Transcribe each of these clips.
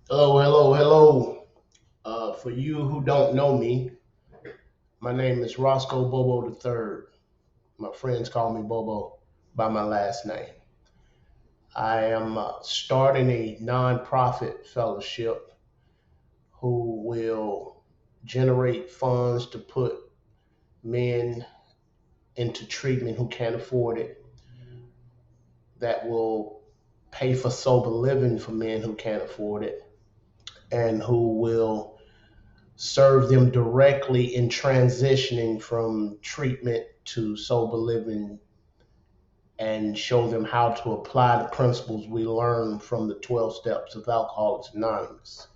Hello, hello, hello. For you who don't know me, my name is Roscoe Bobo III. My friends call me Bobo by my last name. I am starting a nonprofit fellowship who will generate funds to put men into treatment who can't afford it, that will pay for sober living for men who can't afford it, and who will serve them directly in transitioning from treatment to sober living and show them how to apply the principles we learned from the 12 steps of Alcoholics Anonymous.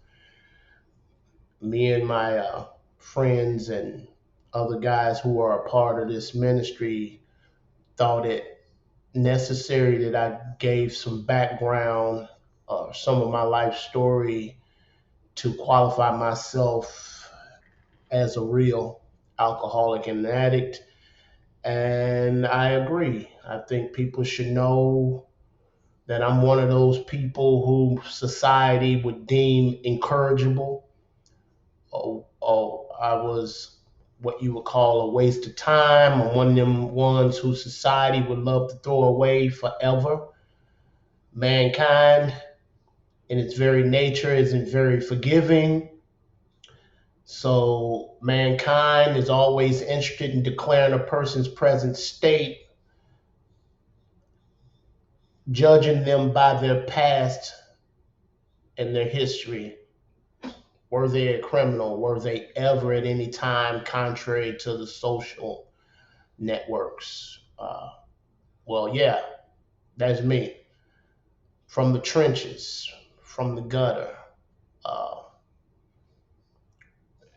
Me and my friends and other guys who are a part of this ministry thought it necessary that I gave some background, some of my life story to qualify myself as a real alcoholic and addict. And I agree. I think people should know that I'm one of those people who society would deem incorrigible. I was what you would call a waste of time. I'm one of them ones who society would love to throw away forever. Mankind, in its very nature, isn't very forgiving. So mankind is always interested in declaring a person's present state, judging them by their past and their history. Were they a criminal? Were they ever at any time contrary to the social networks? Well, yeah, that's me. From the trenches, from the gutter. Uh,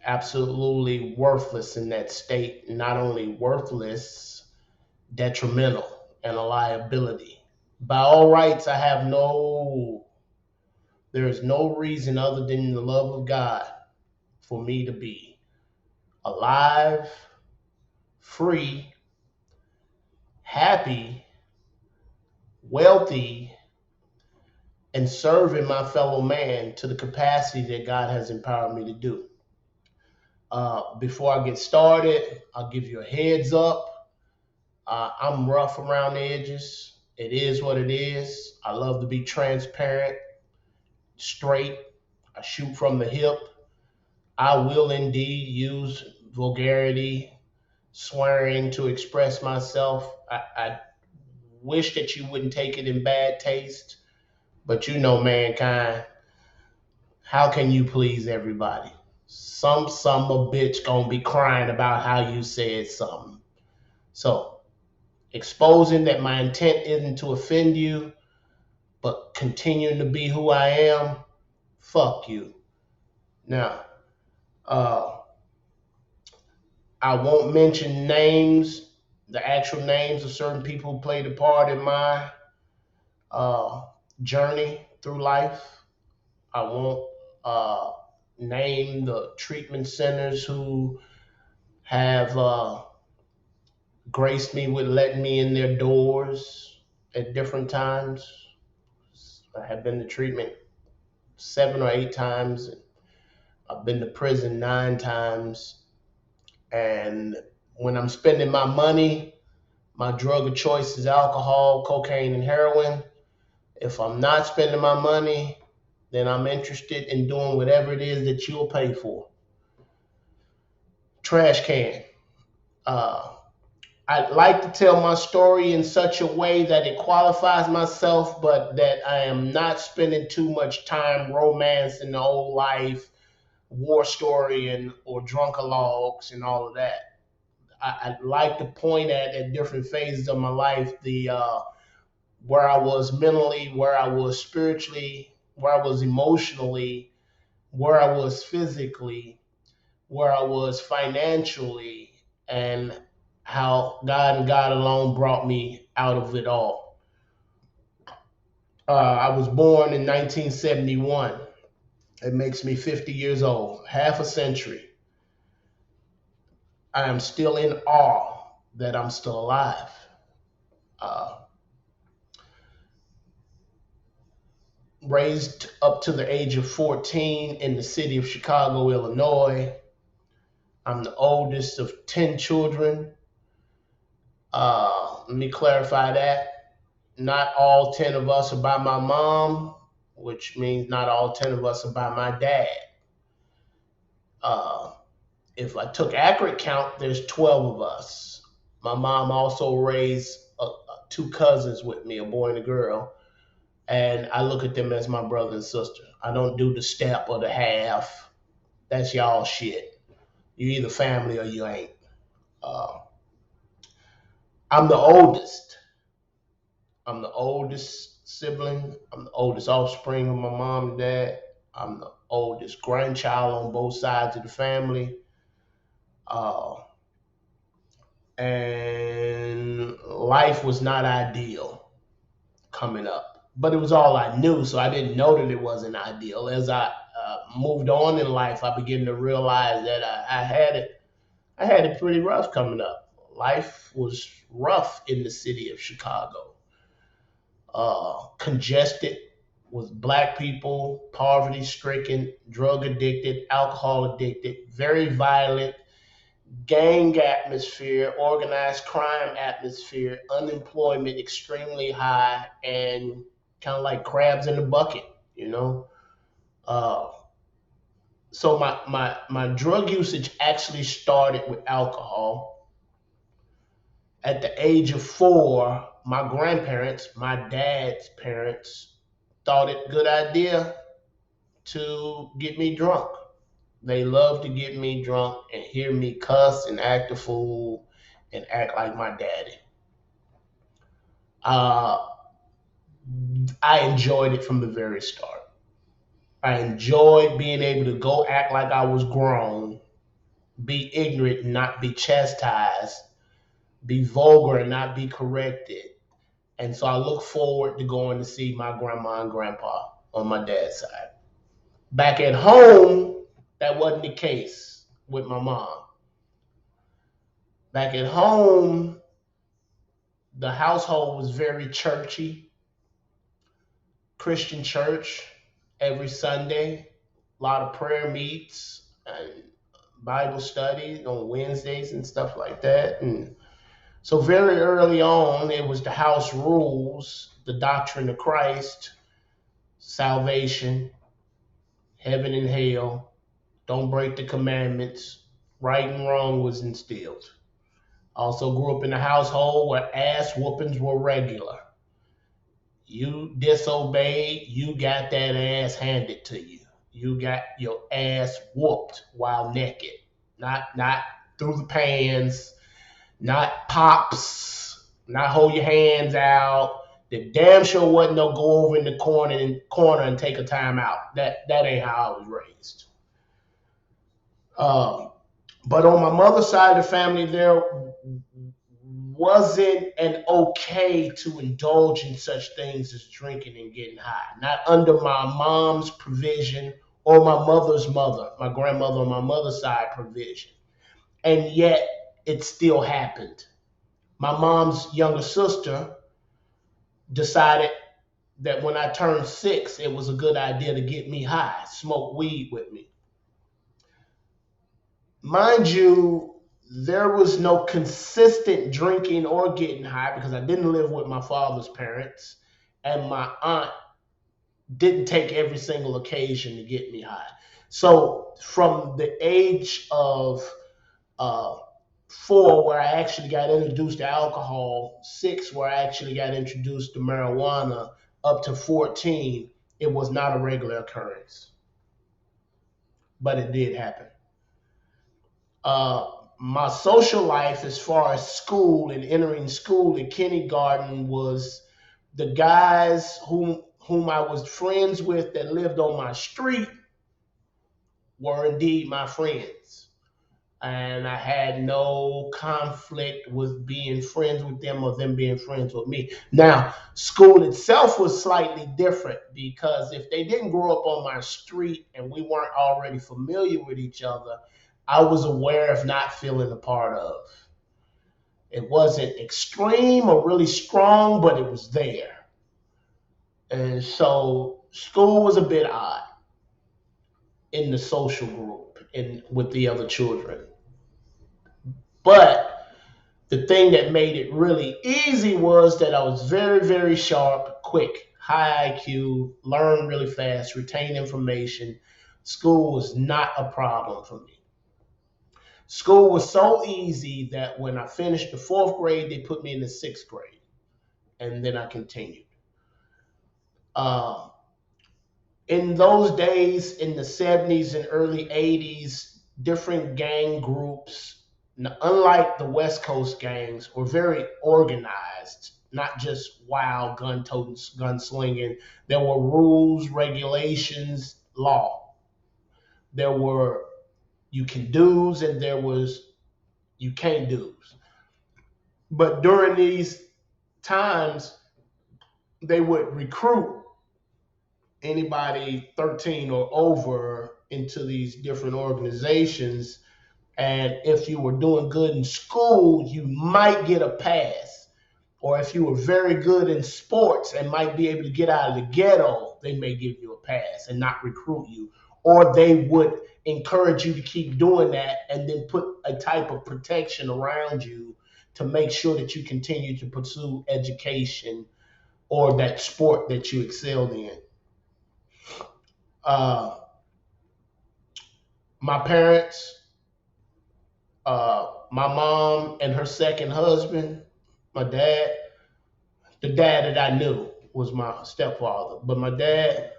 Absolutely worthless in that state. Not only worthless, detrimental and a liability. By all rights, there is no reason other than the love of God for me to be alive, free, happy, wealthy, and serving my fellow man to the capacity that God has empowered me to do. Before I get started, I'll give you a heads up. I'm rough around the edges. It is what it is. I love to be transparent, straight. I shoot from the hip. I will indeed use vulgarity, swearing to express myself. I wish that you wouldn't take it in bad taste, but you know mankind. How can you please everybody? Some a bitch gonna be crying about how you said something. So exposing that my intent isn't to offend you, but continuing to be who I am, fuck you. Now, uh, I won't mention names, the actual names of certain people who played a part in my uh, journey through life. I won't uh, name the treatment centers who have graced me with letting me in their doors at different times. I have been to treatment 7 or 8 times. I've been to prison 9 times. And when I'm spending my money, my drug of choice is alcohol, cocaine, and heroin. If I'm not spending my money, then I'm interested in doing whatever it is that you'll pay for. Trash can. Uh, I'd like to tell my story in such a way that it qualifies myself, but that I am not spending too much time romancing the old life, war story, and or drunkalogs and all of that. I'd like to point at different phases of my life the where I was mentally, where I was spiritually, where I was emotionally, where I was physically, where I was financially, and how God and God alone brought me out of it all. I was born in 1971. It makes me 50 years old, half a century. I am still in awe that I'm still alive. Uh, raised up to the age of 14 in the city of Chicago, Illinois. I'm the oldest of 10 children. Let me clarify that. Not all 10 of us are by my mom, which means not all 10 of us are by my dad. Uh, if I took accurate count, there's 12 of us. My mom also raised two cousins with me, a boy and a girl, and I look at them as my brother and sister. I don't do the step or the half. That's y'all shit. You either family or you ain't. Uh, I'm the oldest. I'm the oldest sibling. I'm the oldest offspring of my mom and dad. I'm the oldest grandchild on both sides of the family. Uh, and life was not ideal coming up, but it was all I knew, so I didn't know that it wasn't ideal. As I moved on in life, I began to realize that I had it pretty rough coming up. Life was rough in the city of Chicago, congested with black people, poverty stricken, drug addicted, alcohol addicted, very violent, gang atmosphere, organized crime atmosphere, unemployment extremely high, and kind of like crabs in the bucket, you know. Uh, so my drug usage actually started with alcohol. At the age of 4, my grandparents, my dad's parents, thought it a good idea to get me drunk. They love to get me drunk and hear me cuss and act a fool and act like my daddy. Uh, I enjoyed it from the very start. I enjoyed being able to go act like I was grown, be ignorant and not be chastised, be vulgar and not be corrected. And so I look forward to going to see my grandma and grandpa on my dad's side. Back at home, that wasn't the case with my mom. Back at home, the household was very churchy, Christian church every Sunday, a lot of prayer meets and Bible studies on Wednesdays and stuff like that. And so very early on, it was the house rules, the doctrine of Christ, salvation, heaven and hell, don't break the commandments, right and wrong was instilled. Also grew up in a household where ass whoopings were regular. You disobeyed, you got that ass handed to you. You got your ass whooped while naked. Not through the pants, not pops, not hold your hands out. The damn sure wasn't no go over in the corner and take a time out. That ain't how I was raised. Um, but on my mother's side of the family, there wasn't an okay to indulge in such things as drinking and getting high. Not under my mom's provision or my mother's mother, my grandmother on my mother's side provision. And yet it still happened. My mom's younger sister decided that when I turned 6, it was a good idea to get me high, smoke weed with me. Mind you, there was no consistent drinking or getting high because I didn't live with my father's parents, and my aunt didn't take every single occasion to get me high. So from the age of uh, 4, where I actually got introduced to alcohol, 6, where I actually got introduced to marijuana, up to 14, it was not a regular occurrence, but it did happen. My social life, as far as school and entering school in kindergarten, was the guys whom I was friends with that lived on my street were indeed my friends. And I had no conflict with being friends with them or them being friends with me. Now, school itself was slightly different because if they didn't grow up on my street and we weren't already familiar with each other, I was aware of not feeling a part of. It wasn't extreme or really strong, but it was there. And so school was a bit odd in the social group and with the other children. But the thing that made it really easy was that I was very, very sharp, quick, high IQ, learn really fast, retain information. School was not a problem for me. School was so easy that when I finished the fourth grade, they put me in the sixth grade, and then I continued. Uh, in those days, in the 70s and early 80s, different gang groups, unlike the West Coast gangs, were very organized, not just wild gun toting, gun slinging. There were rules, regulations, law. There were you can do's and there was you can't do's. But during these times, they would recruit anybody 13 or over into these different organizations. And if you were doing good in school, you might get a pass. Or if you were very good in sports and might be able to get out of the ghetto, they may give you a pass and not recruit you. Or they would encourage you to keep doing that and then put a type of protection around you to make sure that you continue to pursue education or that sport that you excelled in. Uh, my parents, my mom and her second husband, my dad, the dad that I knew was my stepfather, but my dad,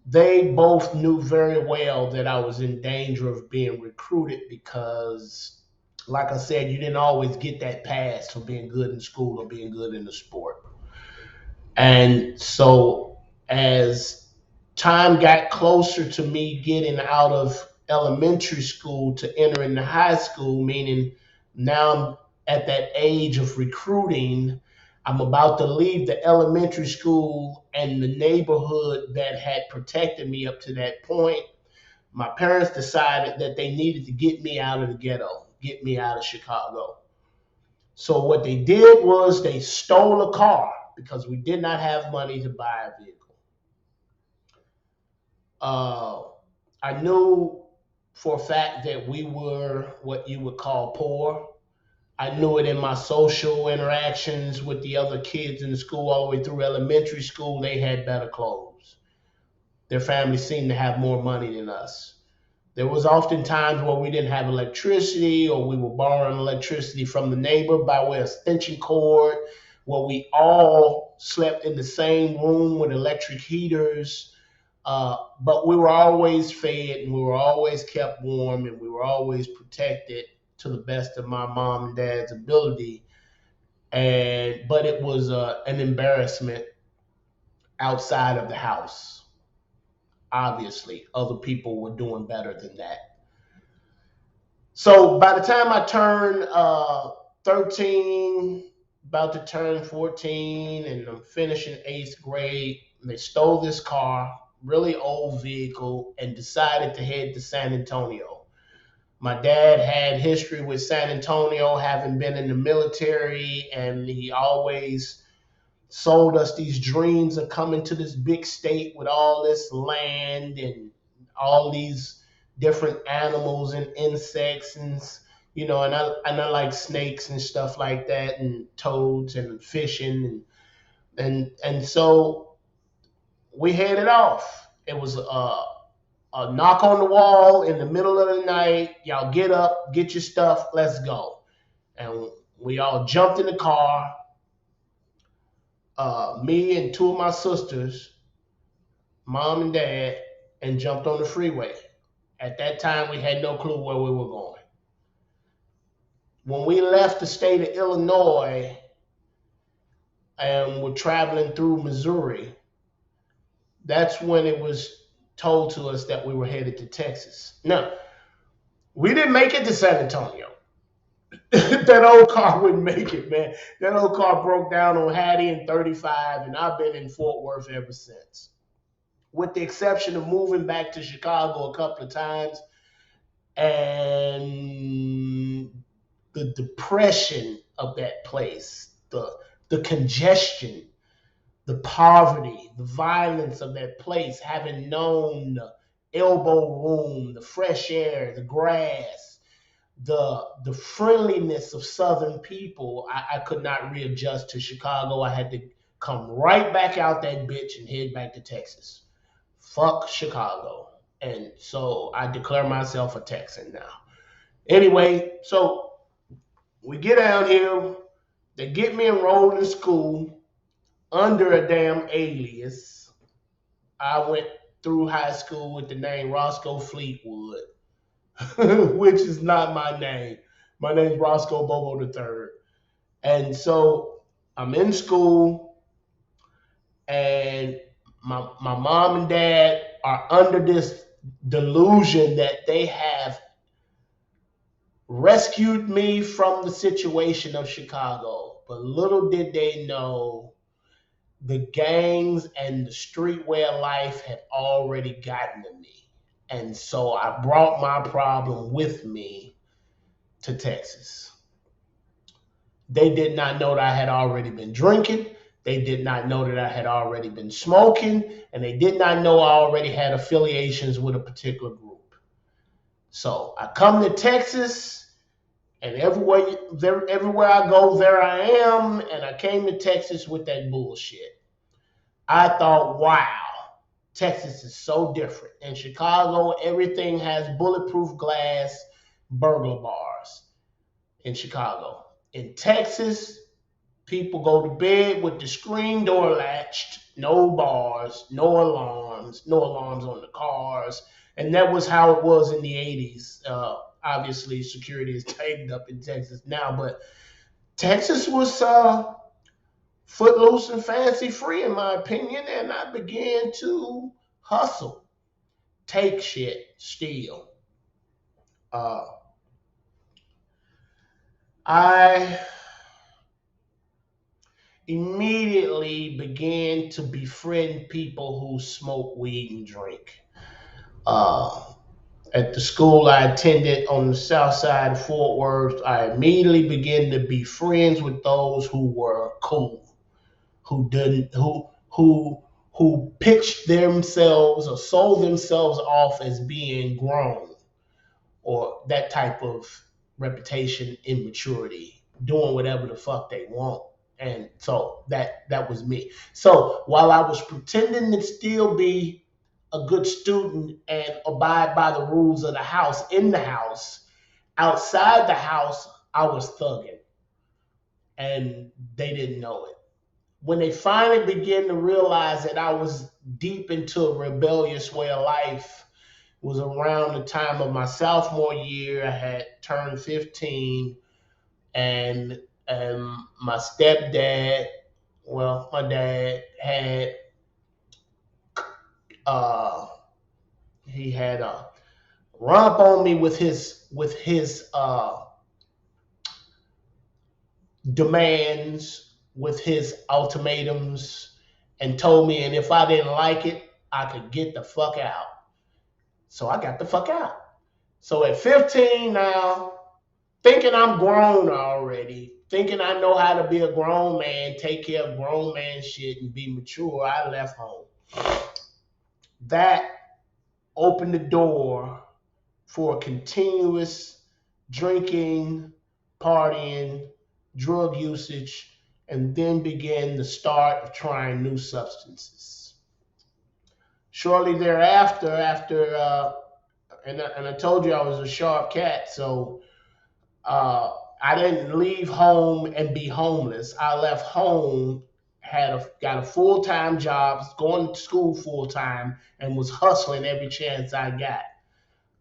they both knew very well that I was in danger of being recruited because, like I said, you didn't always get that pass for being good in school or being good in the sport. And so, as time got closer to me getting out of elementary school to entering the high school, meaning now I'm at that age of recruiting, I'm about to leave the elementary school and the neighborhood that had protected me up to that point. My parents decided that they needed to get me out of the ghetto, get me out of Chicago. So what they did was they stole a car because we did not have money to buy a vehicle. Uh, I knew for a fact that we were what you would call poor. I knew it in my social interactions with the other kids in the school all the way through elementary school. They had better clothes. Their families seemed to have more money than us. There was often times where we didn't have electricity or we were borrowing electricity from the neighbor by way of extension cord, where we all slept in the same room with electric heaters. But we were always fed and we were always kept warm and we were always protected to the best of my mom and dad's ability. But it was an embarrassment outside of the house. Obviously, other people were doing better than that. So by the time I turned 13, about to turn 14, and I'm finishing eighth grade, they stole this car, really old vehicle, and decided to head to San Antonio. My dad had history with San Antonio, having been in the military, and he always sold us these dreams of coming to this big state with all this land and all these different animals and insects and I like snakes and stuff like that and toads and fishing and so we headed off. It was a knock on the wall in the middle of the night. Y'all get up, get your stuff, let's go. And we all jumped in the car, me and two of my sisters, mom and dad, and jumped on the freeway. At that time, we had no clue where we were going. When we left the state of Illinois and were traveling through Missouri, that's when it was told to us that we were headed to Texas. Now, we didn't make it to San Antonio. That old car wouldn't make it, man. That old car broke down on Hattie and 35, and I've been in Fort Worth ever since. With the exception of moving back to Chicago a couple of times and the depression of that place, the congestion, the poverty, the violence of that place, having known the elbow room, the fresh air, the grass, the friendliness of Southern people, I could not readjust to Chicago. I had to come right back out that bitch and head back to Texas. Fuck Chicago. And so I declare myself a Texan now. Anyway, so we get out here. They get me enrolled in school under a damn alias. I went through high school with the name Roscoe Fleetwood, which is not my name. My name's Roscoe Bobo III. And so I'm in school, and my mom and dad are under this delusion that they have rescued me from the situation of Chicago. But little did they know the gangs and the streetwear life had already gotten to me. And so I brought my problem with me to Texas. They did not know that I had already been drinking. They did not know that I had already been smoking. And they did not know I already had affiliations with a particular group. So I come to Texas, and everywhere I go, there I am. And I came to Texas with that bullshit. I thought, wow, Texas is so different. In Chicago, everything has bulletproof glass burglar bars in Chicago. In Texas, people go to bed with the screen door latched, no bars, no alarms on the cars. And that was how it was in the 80s. Obviously, security is tightened up in Texas now, but Texas was footloose and fancy free, in my opinion, and I began to hustle, take shit, steal. Uh, I immediately began to befriend people who smoke weed and drink. Uh, at the school I attended on the south side of Fort Worth, I immediately began to be friends with those who were cool, who didn't, who pitched themselves or sold themselves off as being grown, or that type of reputation, immaturity, doing whatever the fuck they want. And so that was me. So while I was pretending to still be a good student and abide by the rules of the house in the house, outside the house, I was thugging. And they didn't know it. When they finally began to realize that I was deep into a rebellious way of life, was around the time of my sophomore year. I had turned 15, and my stepdad, well, my dad had uh, he had a run up on me with his demands, with his ultimatums, and told me, and if I didn't like it, I could get the fuck out. So I got the fuck out. So at 15 now, thinking I'm grown already, thinking I know how to be a grown man, take care of grown man shit, and be mature, I left home. That opened the door for continuous drinking, partying, drug usage, and then began the start of trying new substances. Shortly thereafter, and I told you I was a sharp cat, so I didn't leave home and be homeless. I left home, got a full-time job, going to school full-time, and was hustling every chance I got.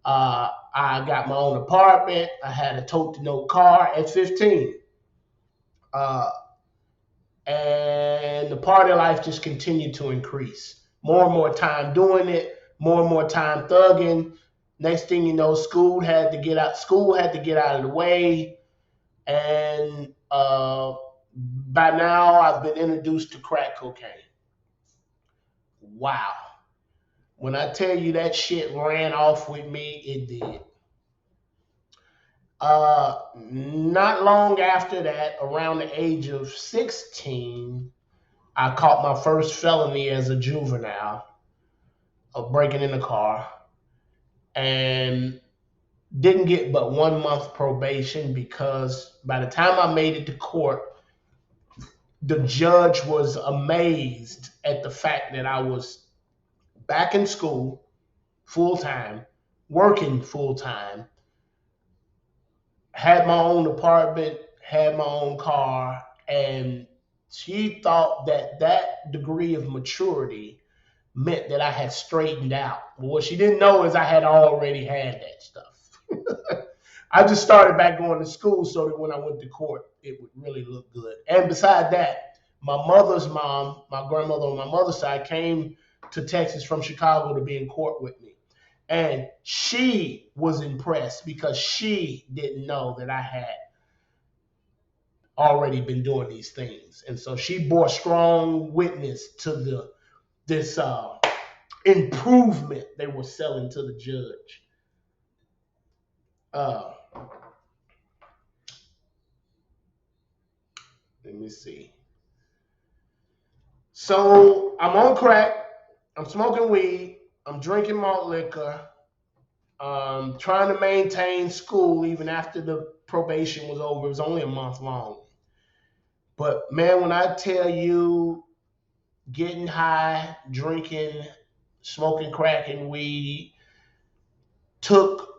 I got my own apartment. I had a tote-to-note car at 15. Uh, and the party life just continued to increase. More and more time doing it, more and more time thugging. Next thing you know, school had to get out of the way. And by now, I've been introduced to crack cocaine. Wow. When I tell you that shit ran off with me, it did. Not long after that, around the age of 16, I caught my first felony as a juvenile of breaking in a car and didn't get but 1 month probation because by the time I made it to court, the judge was amazed at the fact that I was back in school full time, working full time, had my own apartment, had my own car, and she thought that that degree of maturity meant that I had straightened out. But what she didn't know is I had already had that stuff. I just started back going to school so that when I went to court, it would really look good. And beside that, my mother's mom, my grandmother on my mother's side, came to Texas from Chicago to be in court with me. And she was impressed because she didn't know that I had already been doing these things. And so she bore strong witness to this improvement they were selling to the judge. Let me see. So I'm on crack. I'm smoking weed. I'm drinking malt liquor. Trying to maintain school even after the probation was over. It was only a month long. But man, when I tell you getting high, drinking, smoking crack and weed took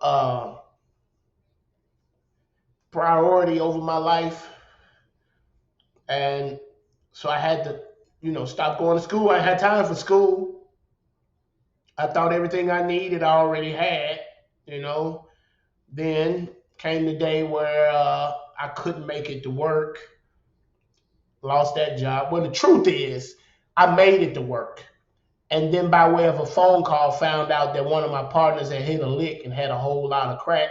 priority over my life. And so I had to, stop going to school. I had time for school. I thought everything I needed I already had, Then came the day where I couldn't make it to work, lost that job. Well, the truth is, I made it to work. And then by way of a phone call, found out that one of my partners had hit a lick and had a whole lot of crack.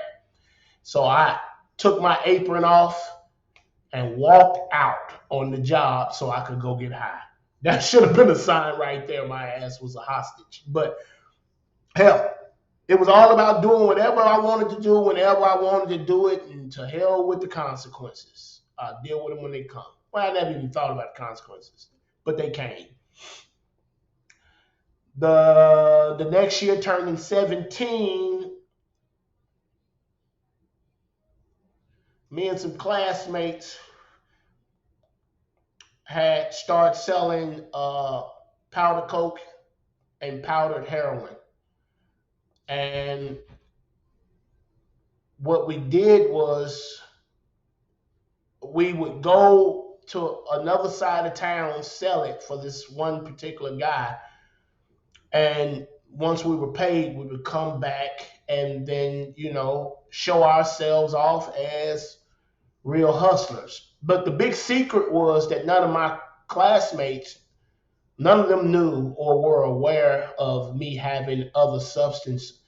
So I took my apron off and walked out on the job so I could go get high. That should have been a sign right there. My ass was a hostage. But hell, it was all about doing whatever I wanted to do whenever I wanted to do it, and to hell with the consequences. I'll deal with them when they come. Well, I never even thought about the consequences, but they came. The next year, turning 17, me and some classmates had started selling powder coke and powdered heroin. And what we did was we would go to another side of town, sell it for this one particular guy. And once we were paid, we would come back and then, show ourselves off as real hustlers. But the big secret was that none of my classmates, none of them knew or were aware of me having other substance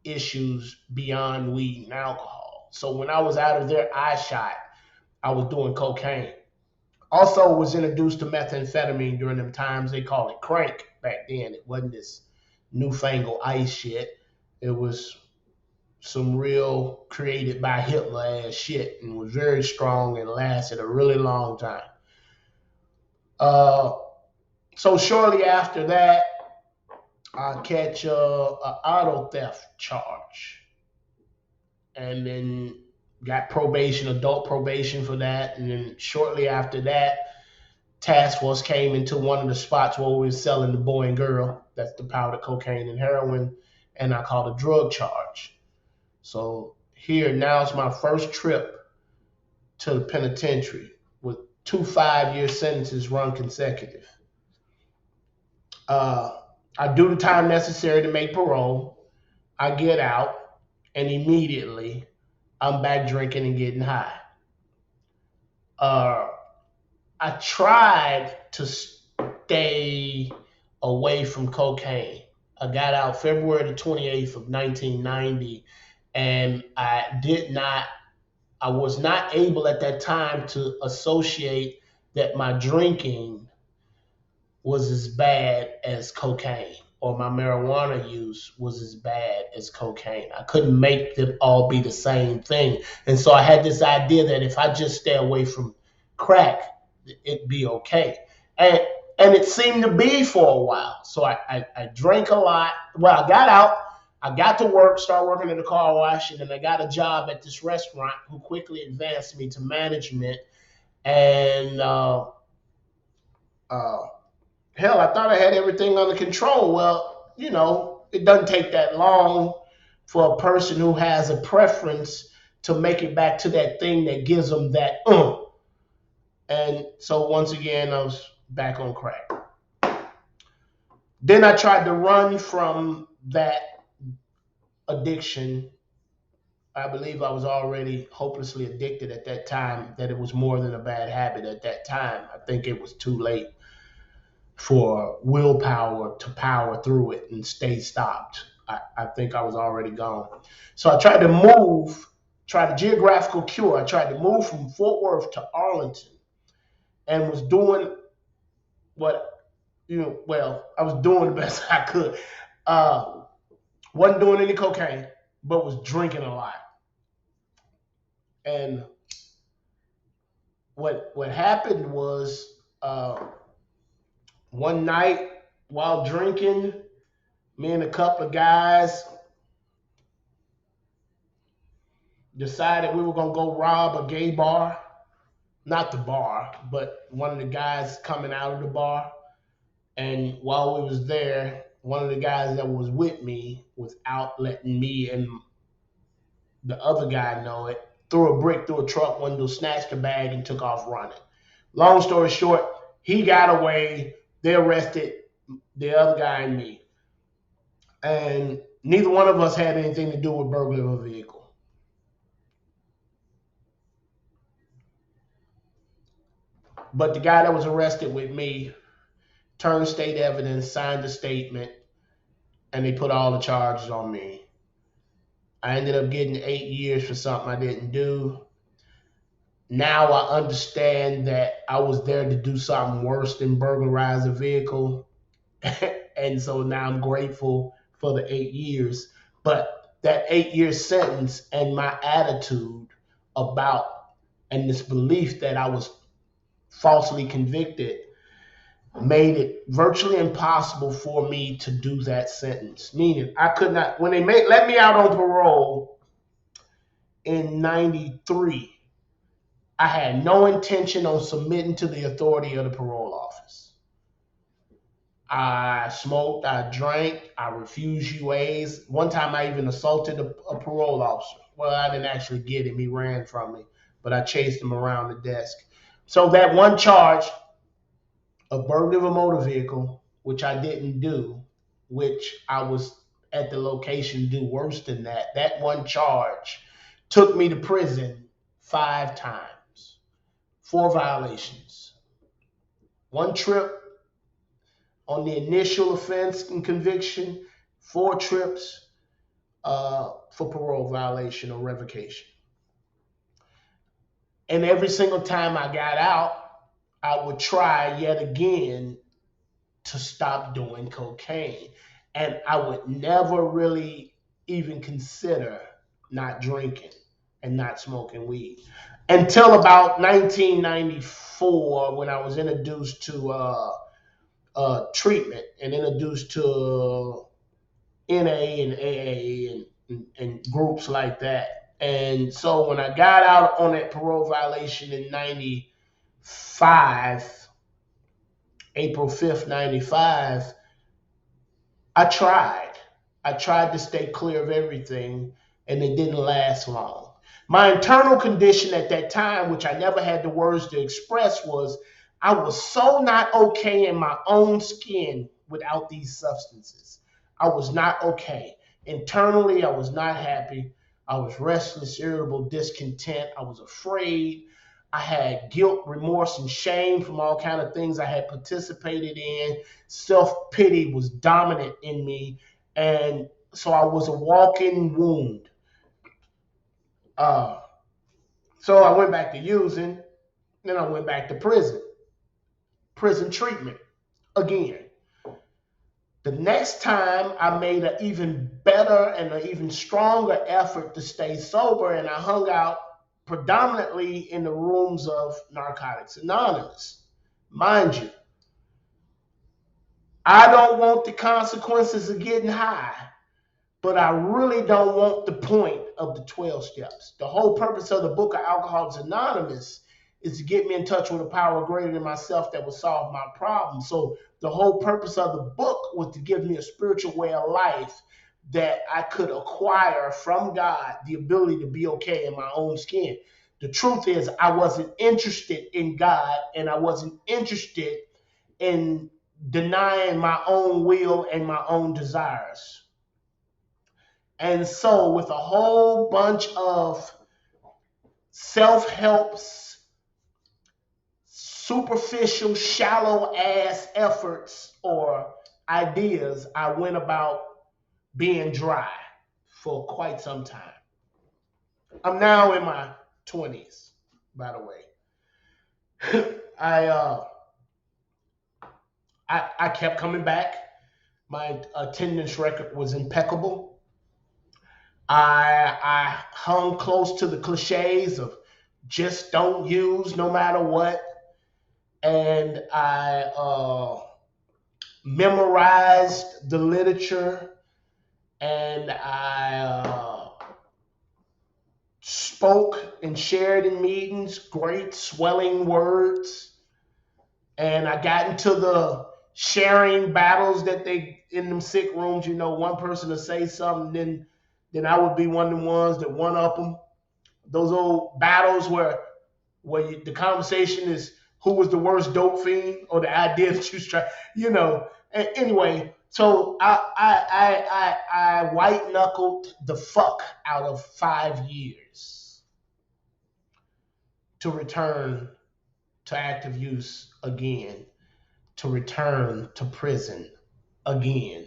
issues beyond weed and alcohol. So when I was out of their eyeshot, I was doing cocaine. Also was introduced to methamphetamine during them times. They called it crank back then. It wasn't this newfangled ice shit. It was some real created by Hitler ass shit, and was very strong and lasted a really long time. So shortly after that, I catch a auto theft charge, and then got probation, adult probation for that. And then shortly after that, task force came into one of the spots where we were selling the boy and girl. That's the powder cocaine and heroin, and I caught a drug charge. So here now is my first trip to the penitentiary with 2 5-year sentences run consecutive. I do the time necessary to make parole. I get out, and immediately I'm back drinking and getting high. I tried to stay away from cocaine. I got out February the 28th of 1990, and I was not able at that time to associate that my drinking was as bad as cocaine, or my marijuana use was as bad as cocaine. I couldn't make them all be the same thing. And so I had this idea that if I just stay away from crack, it'd be okay. and and it seemed to be for a while. So I drank a lot. Well, I got out. I got to work, started working in the car wash, and then I got a job at this restaurant who quickly advanced me to management. And uh, hell, I thought I had everything under control. Well, it doesn't take that long for a person who has a preference to make it back to that thing that gives them that. And so once again, I was back on crack. Then I tried to run from that addiction. I believe I was already hopelessly addicted at that time, that it was more than a bad habit at that time. I think it was too late for willpower to power through it and stay stopped. I think I was already gone. So I tried a geographical cure. I tried to move from Fort Worth to Arlington and was doing what, well, I was doing the best I could. Uh, wasn't doing any cocaine, but was drinking a lot. And what happened was one night while drinking, me and a couple of guys decided we were gonna go rob a gay bar. Not the bar, but one of the guys coming out of the bar. And while we was there, one of the guys that was with me, without letting me and the other guy know it, threw a brick through a truck window, snatched a bag, and took off running. Long story short, he got away. They arrested the other guy and me. And neither one of us had anything to do with burglary of a vehicle. But the guy that was arrested with me turned state evidence, signed a statement, and they put all the charges on me. I ended up getting 8 years for something I didn't do. Now I understand that I was there to do something worse than burglarize a vehicle. And so now I'm grateful for the 8 years. But that 8 year sentence and my attitude about, and this belief that I was falsely convicted, made it virtually impossible for me to do that sentence. Meaning, I could not, when they let me out on parole in 93, I had no intention on submitting to the authority of the parole office. I smoked, I drank, I refused UAs. One time I even assaulted a parole officer. Well, I didn't actually get him, he ran from me, but I chased him around the desk. So that one charge of burglary of a motor vehicle, which I didn't do, which I was at the location do worse than that. That one charge took me to prison 5 times, 4 violations. One trip on the initial offense and conviction, 4 trips for parole violation or revocation. And every single time I got out, I would try yet again to stop doing cocaine. And I would never really even consider not drinking and not smoking weed until about 1994, when I was introduced to treatment and introduced to NA and AA and groups like that. And so when I got out on that parole violation in 95, April 5th, 95, I tried. I tried to stay clear of everything, and it didn't last long. My internal condition at that time, which I never had the words to express, was I was so not okay in my own skin without these substances. I was not okay. Internally, I was not happy. I was restless, irritable, discontent. I was afraid. I had guilt, remorse, and shame from all kinds of things I had participated in. Self-pity was dominant in me. And so I was a walking wound. Uh, so I went back to using, then I went back to prison treatment again. The next time I made an even better and an even stronger effort to stay sober, and I hung out predominantly in the rooms of Narcotics Anonymous. Mind you, I don't want the consequences of getting high, but I really don't want the point of the 12 steps. The whole purpose of the book of Alcoholics Anonymous is to get me in touch with a power greater than myself that will solve my problem. So the whole purpose of the book was to give me a spiritual way of life that I could acquire from God the ability to be okay in my own skin. The truth is, I wasn't interested in God, and I wasn't interested in denying my own will and my own desires. And so, with a whole bunch of self-helps, superficial, shallow ass efforts or ideas, I went about being dry for quite some time. I'm now in my 20s, by the way. I kept coming back. My attendance record was impeccable. I hung close to the cliches of just don't use no matter what. And I memorized the literature, and I spoke and shared in meetings great swelling words. And I got into the sharing battles that they in them sick rooms. You know, one person to say something, then I would be one of the ones that one up them. Those old battles where the conversation is who was the worst dope fiend, or the idea that you try, you know. Anyway, so I white knuckled the fuck out of 5 years to return to active use again, to return to prison again.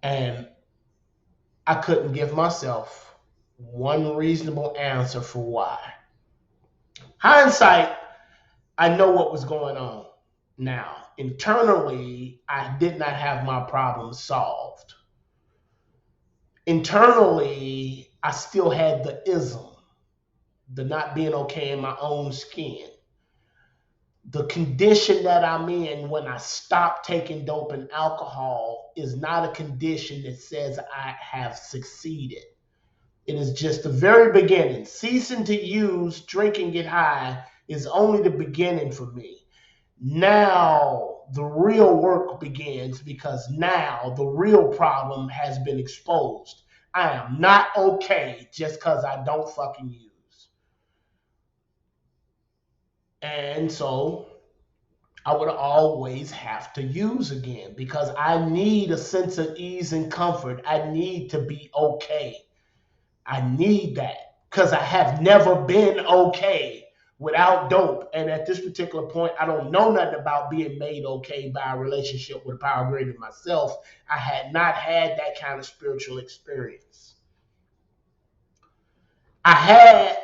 And I couldn't give myself one reasonable answer for why. Hindsight, I know what was going on now. Internally, I did not have my problem solved. Internally, I still had the ism, the not being okay in my own skin. The condition that I'm in when I stop taking dope and alcohol is not a condition that says I have succeeded. It is just the very beginning. Ceasing to use, drink, and get high is only the beginning for me. Now the real work begins, because now the real problem has been exposed. I am not okay just because I don't fucking use. And so I would always have to use again, because I need a sense of ease and comfort. I need to be okay. I need that because I have never been okay without dope. And at this particular point, I don't know nothing about being made okay by a relationship with a power greater than myself. I had not had that kind of spiritual experience. I had,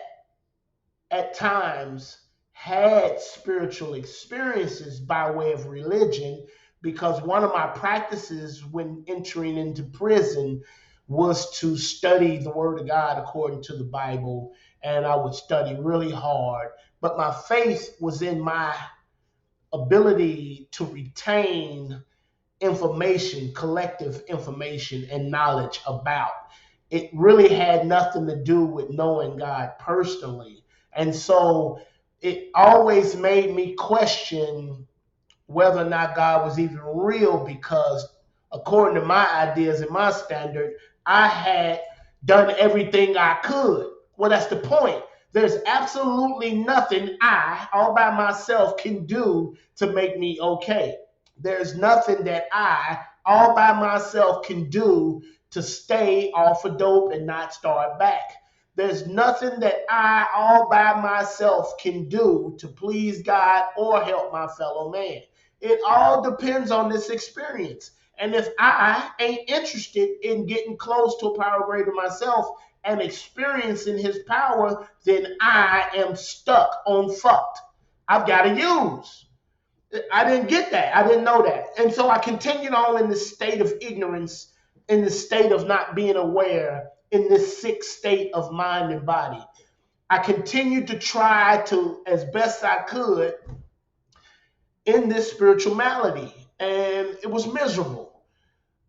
at times, had spiritual experiences by way of religion, because one of my practices when entering into prison was to study the Word of God according to the Bible, and I would study really hard. But my faith was in my ability to retain information, collective information and knowledge about. It really had nothing to do with knowing God personally. And so it always made me question whether or not God was even real, because according to my ideas and my standard, I had done everything I could. Well, that's the point. There's absolutely nothing I, all by myself, can do to make me okay. There's nothing that I, all by myself, can do to stay off of dope and not start back. There's nothing that I, all by myself, can do to please God or help my fellow man. It all depends on this experience. And if I ain't interested in getting close to a power greater myself and experiencing his power, then I am stuck on fucked. I've got to use. I didn't get that. I didn't know that. And so I continued on in this state of ignorance, in this state of not being aware, in this sick state of mind and body. I continued to try to, as best I could, in this spiritual malady. and it was miserable.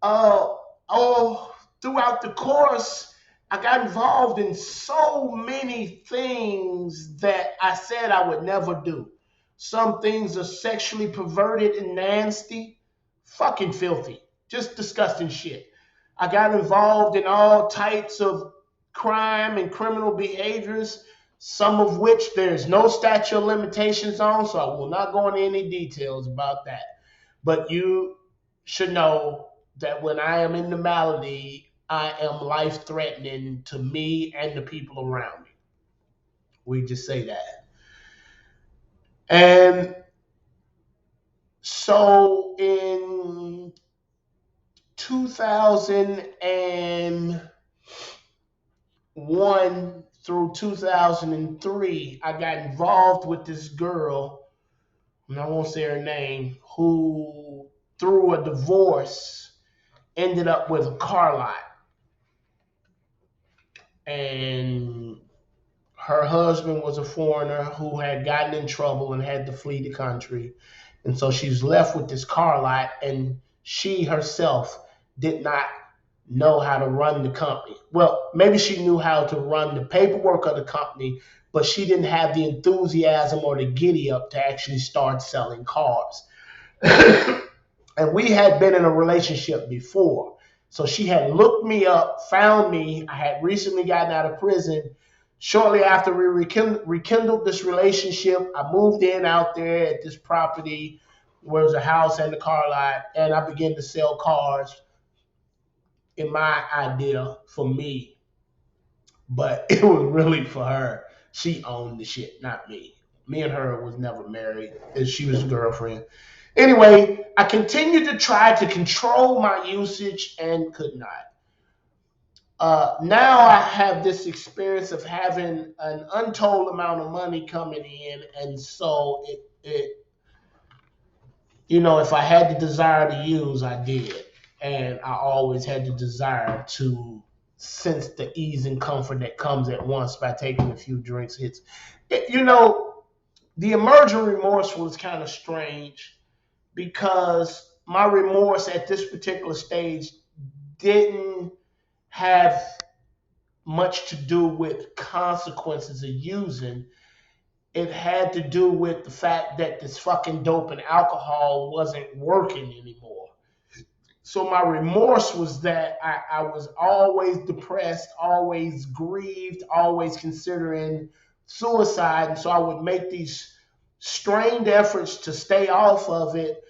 Uh, oh, throughout the course, I got involved in so many things that I said I would never do. Some things are sexually perverted and nasty, fucking filthy, just disgusting shit. I got involved in all types of crime and criminal behaviors, some of which there's no statute of limitations on, so I will not go into any details about that. But you should know that when I am in the malady, I am life threatening to me and the people around me. We just say that. And so in 2001 through 2003, I got involved with this girl, and I won't say her name, who, through a divorce, ended up with a car lot. And her husband was a foreigner who had gotten in trouble and had to flee the country. And so she was left with this car lot, and she herself did not know how to run the company. Well, maybe she knew how to run the paperwork of the company, but she didn't have the enthusiasm or the giddy up to actually start selling cars. And we had been in a relationship before. So she had looked me up, found me. I had recently gotten out of prison. Shortly after we rekindled this relationship, I moved in out there at this property where there's a house and a car lot, and I began to sell cars in my idea for me. But it was really for her. She owned the shit, not me. Me and her was never married. She was a girlfriend. Anyway, I continued to try to control my usage and could not. Now I have this experience of having an untold amount of money coming in, and so if I had the desire to use, I did, and I always had the desire to sense the ease and comfort that comes at once by taking a few drinks. The emergent remorse was kind of strange because my remorse at this particular stage didn't have much to do with consequences of using. It had to do with the fact that this fucking dope and alcohol wasn't working anymore. So my remorse was that I was always depressed, always grieved, always considering suicide. And so I would make these strained efforts to stay off of it.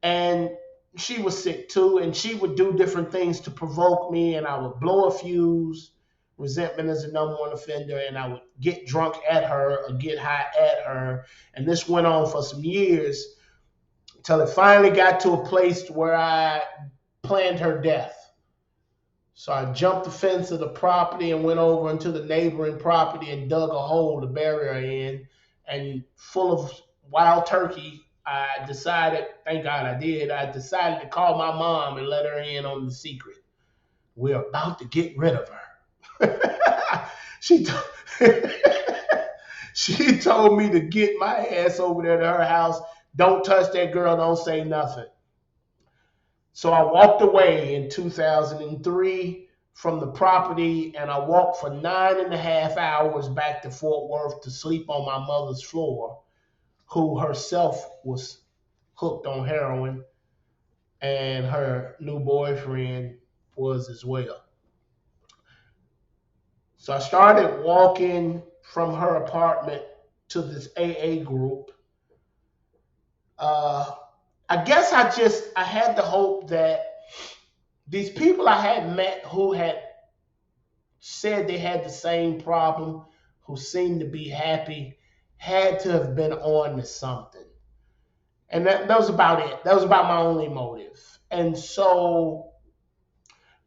And she was sick too, and she would do different things to provoke me, and I would blow a fuse. Resentment is the number one offender, and I would get drunk at her or get high at her. And this went on for some years until it finally got to a place where I planned her death. So I jumped the fence of the property and went over into the neighboring property and dug a hole to bury her in, and full of wild turkey. I decided, thank God I decided to call my mom and let her in on the secret. We're about to get rid of her. she, she told me to get my ass over there to her house. Don't touch that girl. Don't say nothing. So I walked away in 2003 from the property, and I walked for 9.5 hours back to Fort Worth to sleep on my mother's floor, who herself was hooked on heroin, and her new boyfriend was as well. So I started walking from her apartment to this AA group. I guess I had the hope that these people I had met who had said they had the same problem, who seemed to be happy, had to have been on to something. And that was about it. That was about my only motive. And so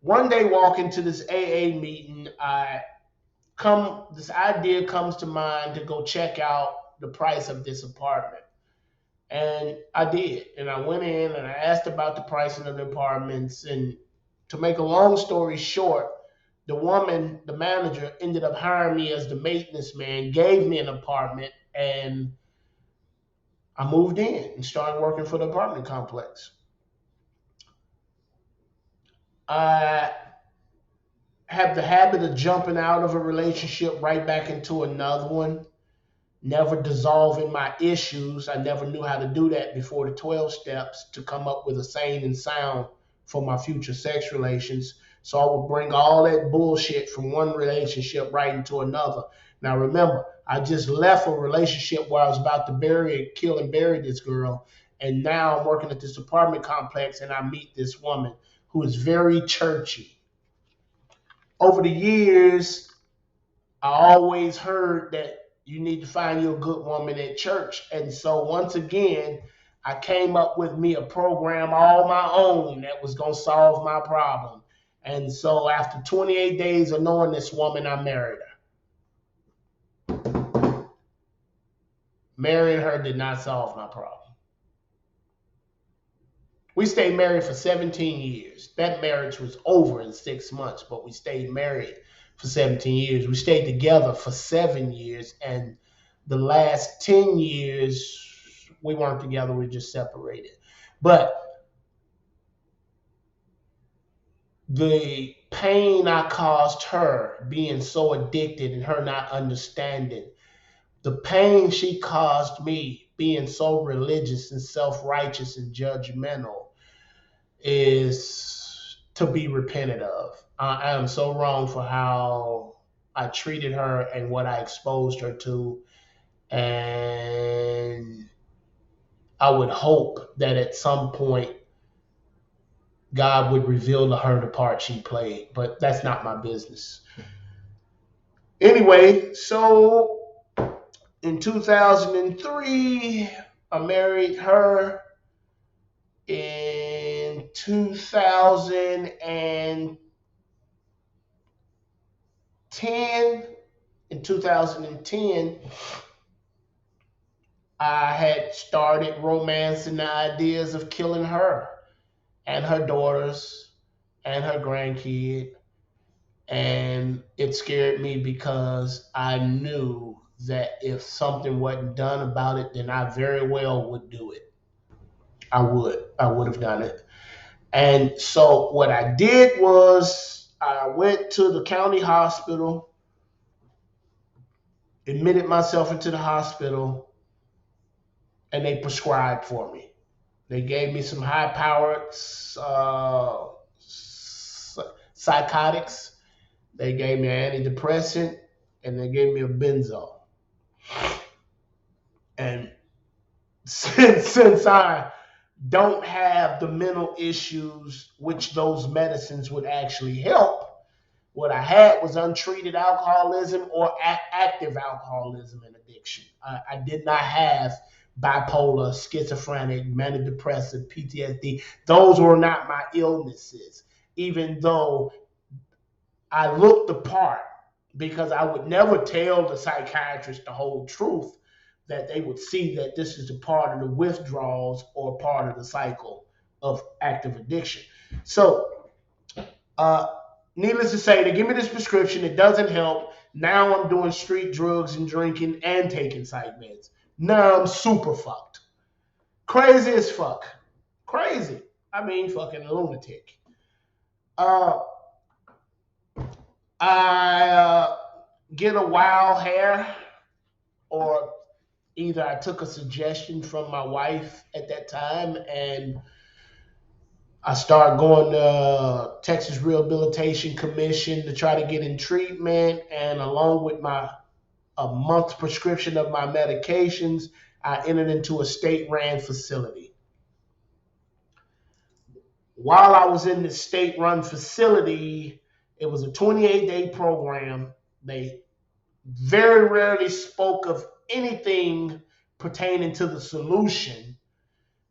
one day walking to this AA meeting, this idea comes to mind to go check out the price of this apartment. And I did. And I went in and I asked about the pricing of the apartments. And to make a long story short, the woman, the manager, ended up hiring me as the maintenance man, gave me an apartment, and I moved in and started working for the apartment complex. I have the habit of jumping out of a relationship right back into another one, never dissolving my issues. I never knew how to do that before the 12 steps to come up with a sane and sound for my future sex relations. So I would bring all that bullshit from one relationship right into another. Now remember, I just left a relationship where I was about to kill and bury this girl. And now I'm working at this apartment complex and I meet this woman who is very churchy. Over the years, I always heard that you need to find you a good woman at church. And so once again, I came up with me a program all my own that was going to solve my problem. And so after 28 days of knowing this woman, I married her. Marrying her did not solve my problem. We stayed married for 17 years. That marriage was over in 6 months, but we stayed married for 17 years. We stayed together for 7 years, and the last 10 years, we weren't together, we just separated. But the pain I caused her being so addicted and her not understanding, the pain she caused me being so religious and self-righteous and judgmental is to be repented of. I am so wrong for how I treated her and what I exposed her to. And I would hope that at some point God would reveal to her the part she played, but that's not my business. Anyway, so in 2003, I married her. In 2010, in 2010, I had started romancing the ideas of killing her and her daughters and her grandkid. And it scared me because I knew that if something wasn't done about it, then I very well would do it. I would have done it. And so what I did was I went to the county hospital, admitted myself into the hospital, and they prescribed for me. They gave me some high-powered psychotics. They gave me an antidepressant, and they gave me a benzo. And since I don't have the mental issues which those medicines would actually help, what I had was untreated alcoholism or active alcoholism and addiction. I did not have bipolar, schizophrenic, manic depressive, PTSD. Those were not my illnesses, even though I looked the part, because I would never tell the psychiatrist the whole truth, that they would see that this is a part of the withdrawals or part of the cycle of active addiction. So, uh, needless to say, they give me this prescription. It doesn't help. Now I'm doing street drugs and drinking and taking psych meds. Now I'm super fucked. Crazy as fuck. Crazy. I mean, fucking lunatic. Uh, I get a wild hair, or either I took a suggestion from my wife at that time and I started going to Texas Rehabilitation Commission to try to get in treatment. And along with a month's prescription of my medications, I entered into a state-run facility. While I was in the state-run facility, it was a 28-day program. They very rarely spoke of anything pertaining to the solution.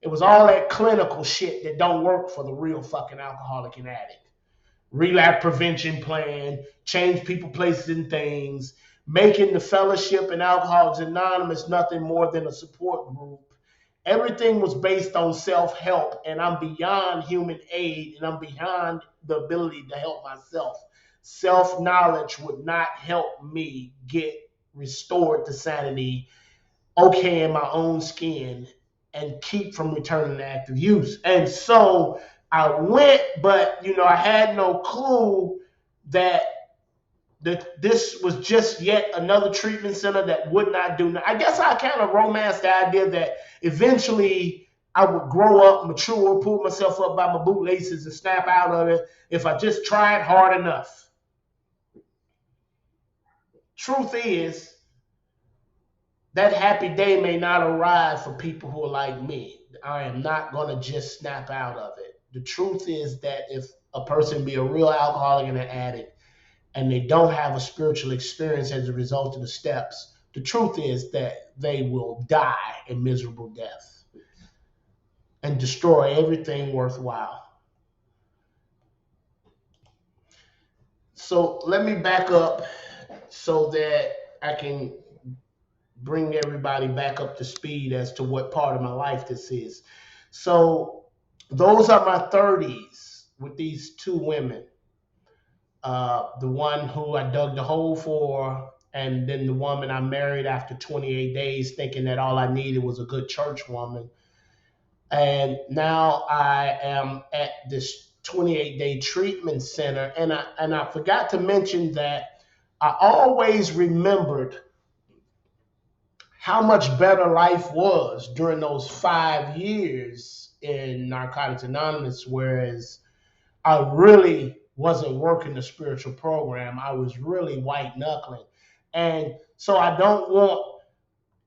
It was all that clinical shit that don't work for the real fucking alcoholic and addict. Relapse prevention plan, change people, places, and things, making the fellowship and Alcoholics Anonymous nothing more than a support group. Everything was based on self-help, and I'm beyond human aid, and I'm beyond the ability to help myself. Self-knowledge would not help me get restored to sanity, okay in my own skin, and keep from returning to active use. And so I went, but I had no clue that this was just yet another treatment center that would not do. I guess I kind of romanced the idea that eventually I would grow up, mature, pull myself up by my bootlaces and snap out of it if I just tried hard enough. Truth is, that happy day may not arrive for people who are like me. I am not going to just snap out of it. The truth is that if a person be a real alcoholic and an addict, and they don't have a spiritual experience as a result of the steps, the truth is that they will die a miserable death and destroy everything worthwhile. So let me back up so that I can bring everybody back up to speed as to what part of my life this is. So those are my 30s with these two women. The one who I dug the hole for, and then the woman I married after 28 days, thinking that all I needed was a good church woman. And now I am at this 28-day treatment center, and I forgot to mention that I always remembered how much better life was during those 5 years in Narcotics Anonymous, whereas I really wasn't working the spiritual program. I was really white knuckling. And so I don't want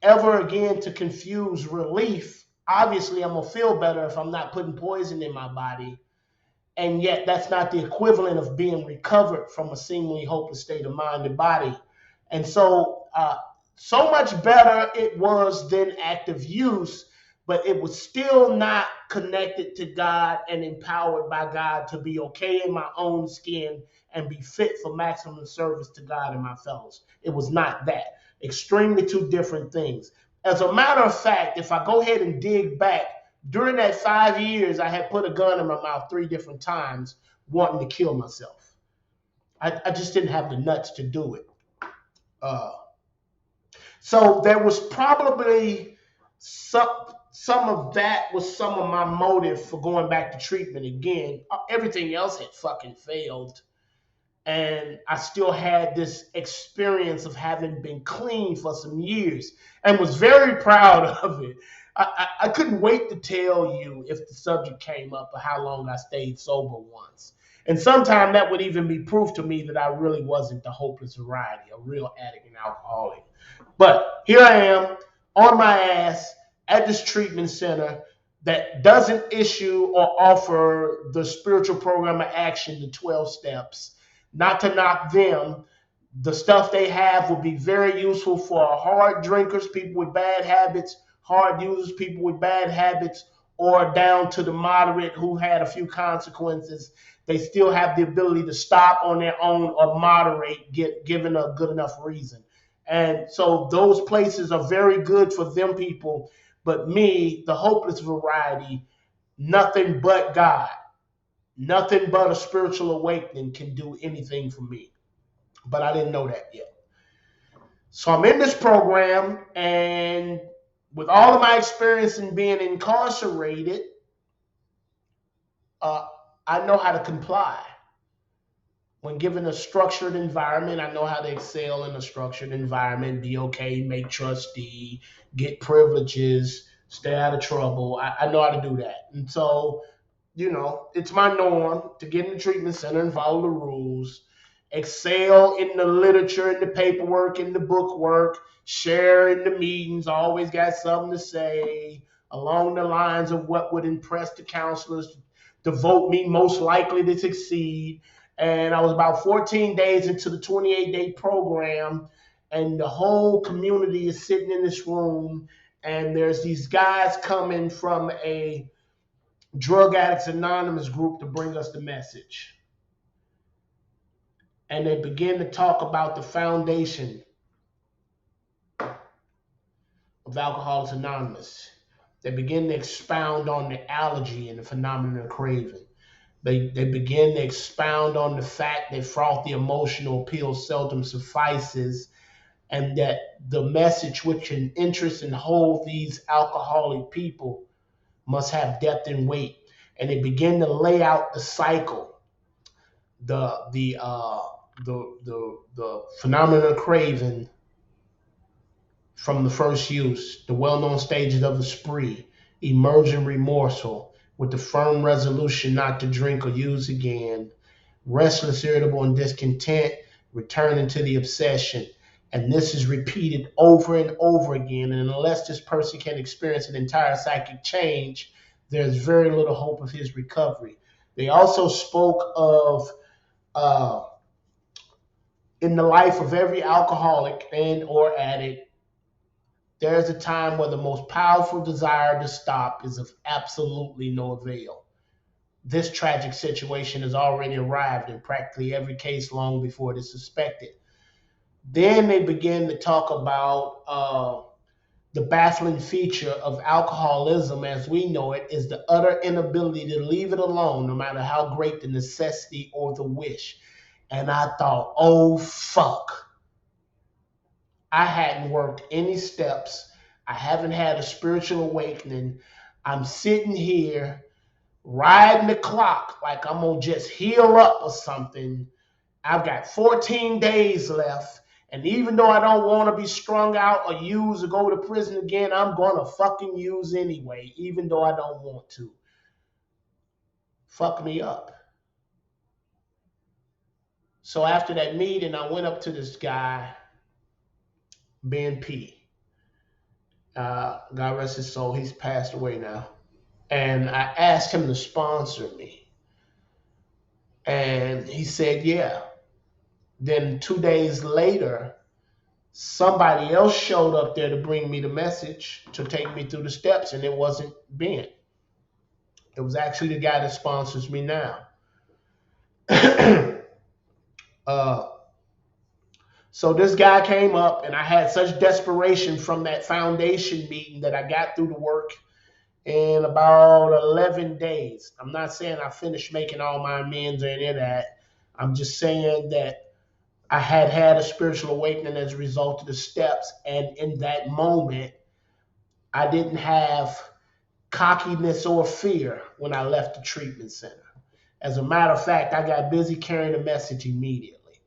ever again to confuse relief. Obviously, I'm going to feel better if I'm not putting poison in my body. And yet, that's not the equivalent of being recovered from a seemingly hopeless state of mind and body. And so much better it was than active use, but it was still not connected to God and empowered by God to be okay in my own skin and be fit for maximum service to God and my fellows. It was not that. Extremely two different things. As a matter of fact, if I go ahead and dig back, during that 5 years, I had put a gun in my mouth 3 different times wanting to kill myself. I just didn't have the nuts to do it. So there was probably some of that was some of my motive for going back to treatment again. Everything else had fucking failed. And I still had this experience of having been clean for some years and was very proud of it. I couldn't wait to tell you if the subject came up or how long I stayed sober once. And sometimes that would even be proof to me that I really wasn't the hopeless variety, a real addict and alcoholic. But here I am on my ass at this treatment center that doesn't issue or offer the spiritual program of action, the 12 steps. Not to knock them. The stuff they have will be very useful for hard drinkers, people with bad habits, hard users, people with bad habits, or down to the moderate who had a few consequences. They still have the ability to stop on their own or moderate, given a good enough reason. And so those places are very good for them people. But me, the hopeless variety, nothing but God, nothing but a spiritual awakening can do anything for me. But I didn't know that yet. So I'm in this program, and with all of my experience in being incarcerated, I know how to comply. When given a structured environment, I know how to excel in a structured environment, be okay, make trustee, get privileges, stay out of trouble. I know how to do that. And so, it's my norm to get in the treatment center and follow the rules, excel in the literature, in the paperwork, in the book work, share in the meetings, always got something to say along the lines of what would impress the counselors to vote me most likely to succeed. And I was about 14 days into the 28-day program, and the whole community is sitting in this room, and there's these guys coming from a Drug Addicts Anonymous group to bring us the message. And they begin to talk about the foundation of Alcoholics Anonymous. They begin to expound on the allergy and the phenomenon of craving. They begin to expound on the fact that frothy emotional appeal seldom suffices, and that the message which can interest and hold these alcoholic people must have depth and weight. and they begin to lay out the cycle, the phenomenon of craving from the first use, the well-known stages of the spree, emerging remorseful with the firm resolution not to drink or use again, restless, irritable, and discontent, returning to the obsession. And this is repeated over and over again. And unless this person can experience an entire psychic change, there's very little hope of his recovery. They also spoke of in the life of every alcoholic and or addict, there's a time where the most powerful desire to stop is of absolutely no avail. This tragic situation has already arrived in practically every case long before it is suspected. Then they begin to talk about the baffling feature of alcoholism as we know it is the utter inability to leave it alone, no matter how great the necessity or the wish. And I thought, oh, fuck. I hadn't worked any steps. I haven't had a spiritual awakening. I'm sitting here riding the clock like I'm going to just heal up or something. I've got 14 days left. And even though I don't want to be strung out or use or go to prison again, I'm going to fucking use anyway, even though I don't want to. Fuck me up. So after that meeting, I went up to this guy, Ben P. God rest his soul. He's passed away now. And I asked him to sponsor me. And he said, yeah. Then 2 days later, somebody else showed up there to bring me the message to take me through the steps, and it wasn't Ben. It was actually the guy that sponsors me now. So this guy came up, and I had such desperation from that foundation meeting that I got through the work in about 11 days. I'm not saying I finished making all my amends or any of that. I'm just saying that I had had a spiritual awakening as a result of the steps. And in that moment, I didn't have cockiness or fear when I left the treatment center. As a matter of fact, I got busy carrying the message immediately.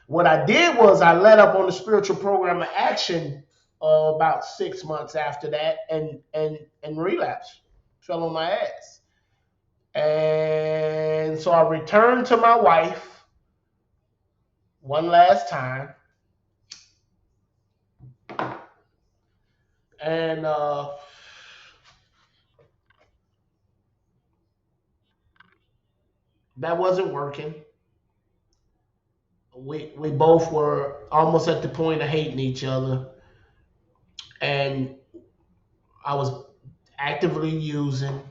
What I did was I led up on the spiritual program of action about 6 months after that and relapsed, fell on my ass. And so I returned to my wife one last time. And that wasn't working. We both were almost at the point of hating each other. And I was actively using,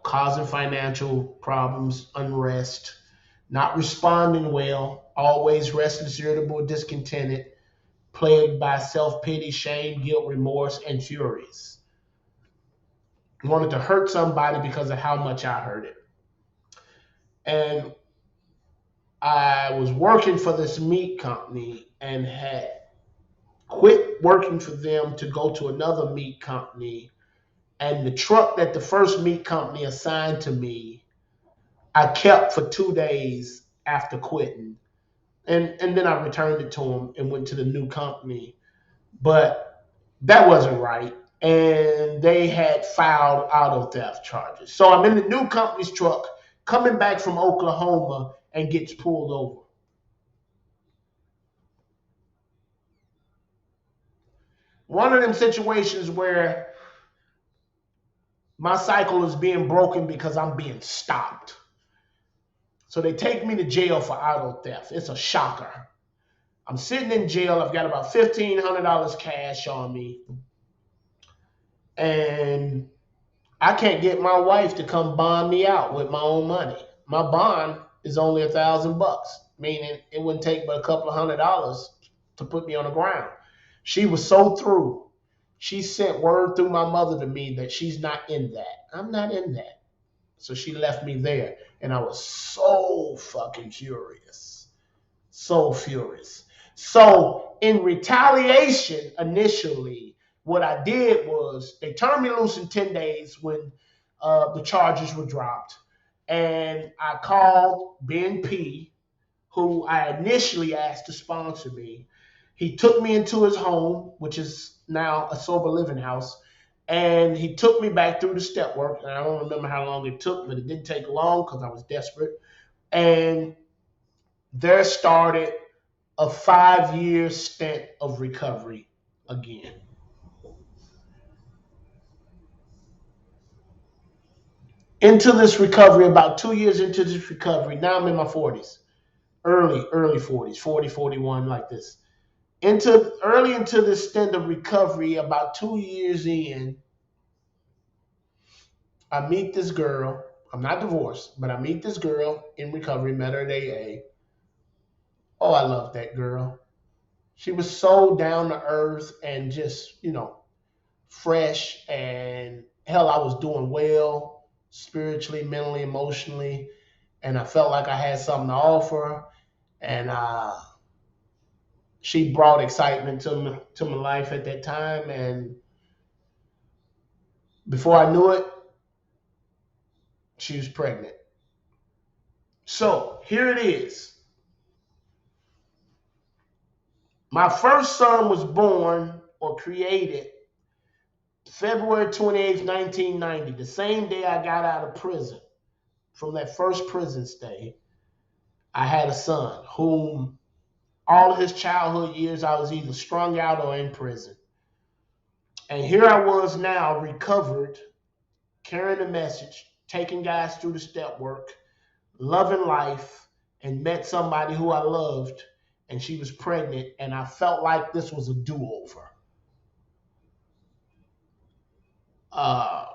causing financial problems, unrest, not responding well, always restless, irritable, discontented, plagued by self-pity, shame, guilt, remorse, and furies. I wanted to hurt somebody because of how much I hurt it. And I was working for this meat company and had quit working for them to go to another meat company. And the truck that the first meat company assigned to me, I kept for 2 days after quitting. And then I returned it to them and went to the new company. But that wasn't right. And they had filed auto theft charges. So I'm in the new company's truck coming back from Oklahoma and gets pulled over. One of them situations where my cycle is being broken because I'm being stopped. So they take me to jail for auto theft. It's a shocker. I'm sitting in jail. I've got about $1,500 cash on me. And I can't get my wife to come bond me out with my own money. My bond is only $1,000, meaning it wouldn't take but a couple of $100 to put me on the ground. She was so through. She sent word through my mother to me that she's not in that. I'm not in that. So she left me there. And I was so fucking furious. So furious. So in retaliation, initially, what I did was they turned me loose in 10 days when the charges were dropped. And I called Ben P, who I initially asked to sponsor me. He took me into his home, which is now a sober living house, and he took me back through the step work. And I don't remember how long it took, but it didn't take long because I was desperate. And there started a 5-year stint of recovery again. Into this recovery, about 2 years into this recovery, now I'm in my 40s, early 40s, 40, 41, like this. Early into this stint of recovery, about 2 years in, I meet this girl. I'm not divorced, but I meet this girl in recovery, met her at AA. Oh, I love that girl. She was so down to earth and just, fresh. And hell, I was doing well spiritually, mentally, emotionally. And I felt like I had something to offer. And she brought excitement to my life at that time. And before I knew it, she was pregnant. So here it is. My first son was born or created February 28th, 1990, the same day I got out of prison. From that first prison stay, I had a son whom all of his childhood years I was either strung out or in prison. And here I was now recovered, carrying the message, taking guys through the step work, loving life, and met somebody who I loved, and she was pregnant, and I felt like this was a do-over. I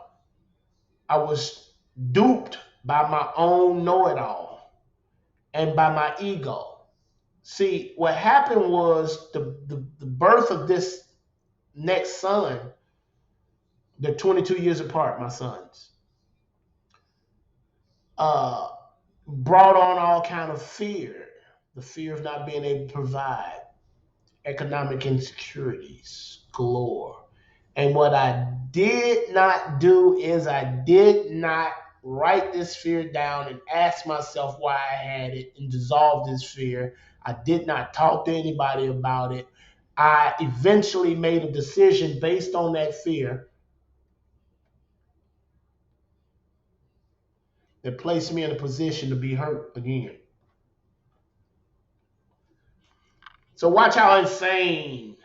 was duped by my own know-it-all and by my ego. See, what happened was the birth of this next son, they're 22 years apart, my sons, brought on all kind of fear. The fear of not being able to provide, economic insecurities galore. And what I did not do is I did not write this fear down and ask myself why I had it and dissolve this fear. I did not talk to anybody about it. I eventually made a decision based on that fear that placed me in a position to be hurt again. So watch how insane,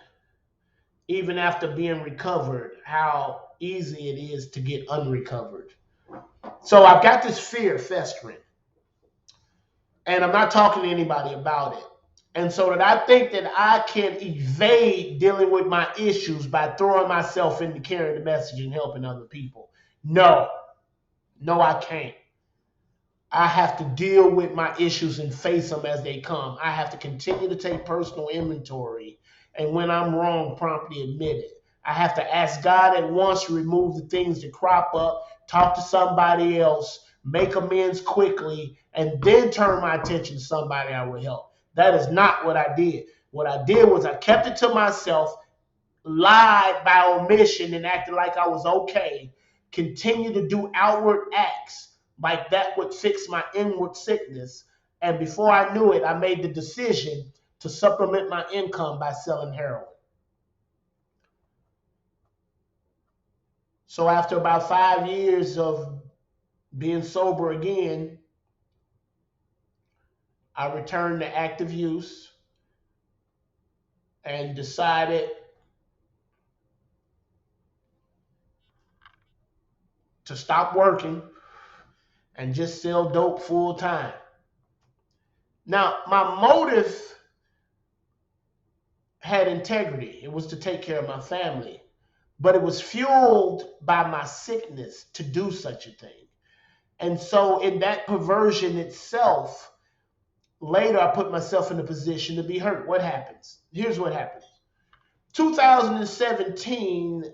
even after being recovered, how easy it is to get unrecovered. So I've got this fear festering, and I'm not talking to anybody about it. And so that I think that I can evade dealing with my issues by throwing myself into carrying the message and helping other people. No, I can't. I have to deal with my issues and face them as they come. I have to continue to take personal inventory. And when I'm wrong, promptly admit it. I have to ask God at once to remove the things that crop up, talk to somebody else, make amends quickly, and then turn my attention to somebody I will help. That is not what I did. What I did was I kept it to myself, lied by omission and acted like I was okay, continue to do outward acts like that would fix my inward sickness. And before I knew it, I made the decision to supplement my income by selling heroin. So after about 5 years of being sober again, I returned to active use and decided to stop working and just sell dope full time. Now, my motive had integrity. It was to take care of my family, but it was fueled by my sickness to do such a thing. And so in that perversion itself, later I put myself in a position to be hurt. What happens? Here's what happens. 2017,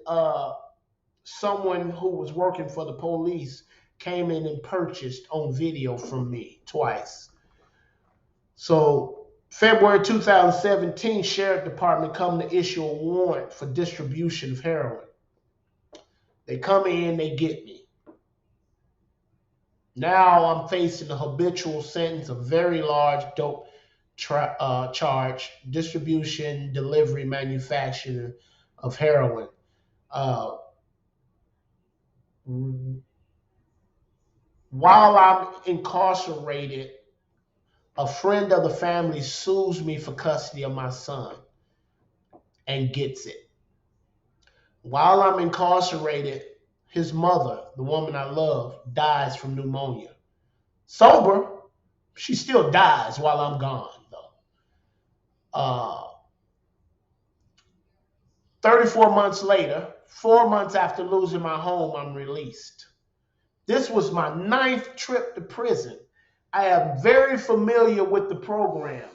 someone who was working for the police came in and purchased on video from me twice. So February 2017, Sheriff Department come to issue a warrant for distribution of heroin. They come in, they get me. Now I'm facing a habitual sentence, a very large dope charge, distribution, delivery, manufacturing of heroin. Uh, while I'm incarcerated, a friend of the family sues me for custody of my son and gets it. While I'm incarcerated, his mother, the woman I love, dies from pneumonia. Sober, she still dies while I'm gone, though. 34 months later, 4 months after losing my home, I'm released. This was my 9th trip to prison. I am very familiar with the program,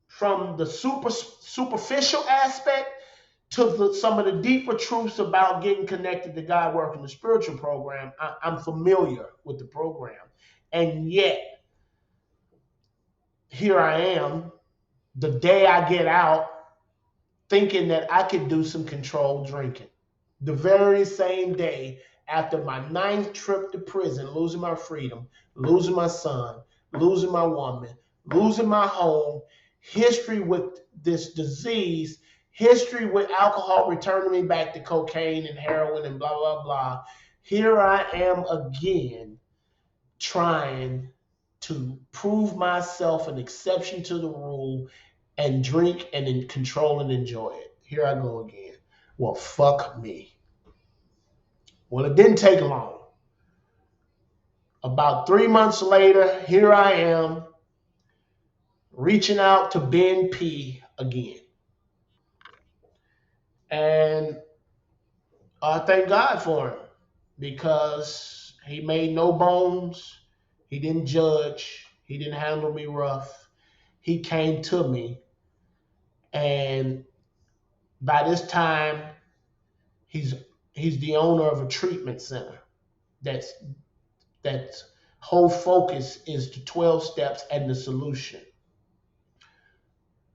from the superficial aspect to some of the deeper truths about getting connected to God, working the spiritual program. I'm familiar with the program. And yet, here I am, the day I get out, thinking that I could do some controlled drinking. The very same day after my 9th trip to prison, losing my freedom, losing my son, losing my woman, losing my home, history with this disease, history with alcohol returning me back to cocaine and heroin and blah, blah, blah. Here I am again trying to prove myself an exception to the rule and drink and control and enjoy it. Here I go again. Well, fuck me. Well, it didn't take long. About 3 months later, here I am reaching out to Ben P again. And I thank God for him because he made no bones. He didn't judge. He didn't handle me rough. He came to me. And by this time, he's the owner of a treatment center that's whole focus is the 12 steps and the solution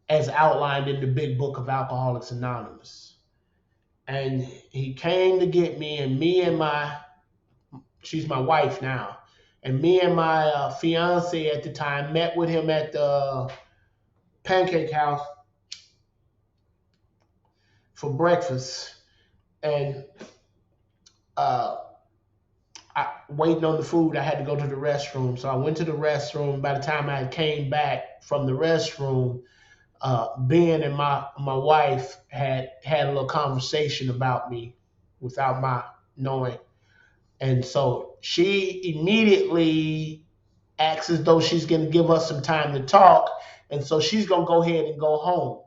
as outlined in the big book of Alcoholics Anonymous. And he came to get me, and she's my wife now, and me and my fiance at the time met with him at the Pancake House for breakfast. And waiting on the food, I had to go to the restroom. So I went to the restroom. By the time I came back from the restroom, Ben and my wife had a little conversation about me without my knowing. And so she immediately acts as though she's going to give us some time to talk. And so she's going to go ahead and go home.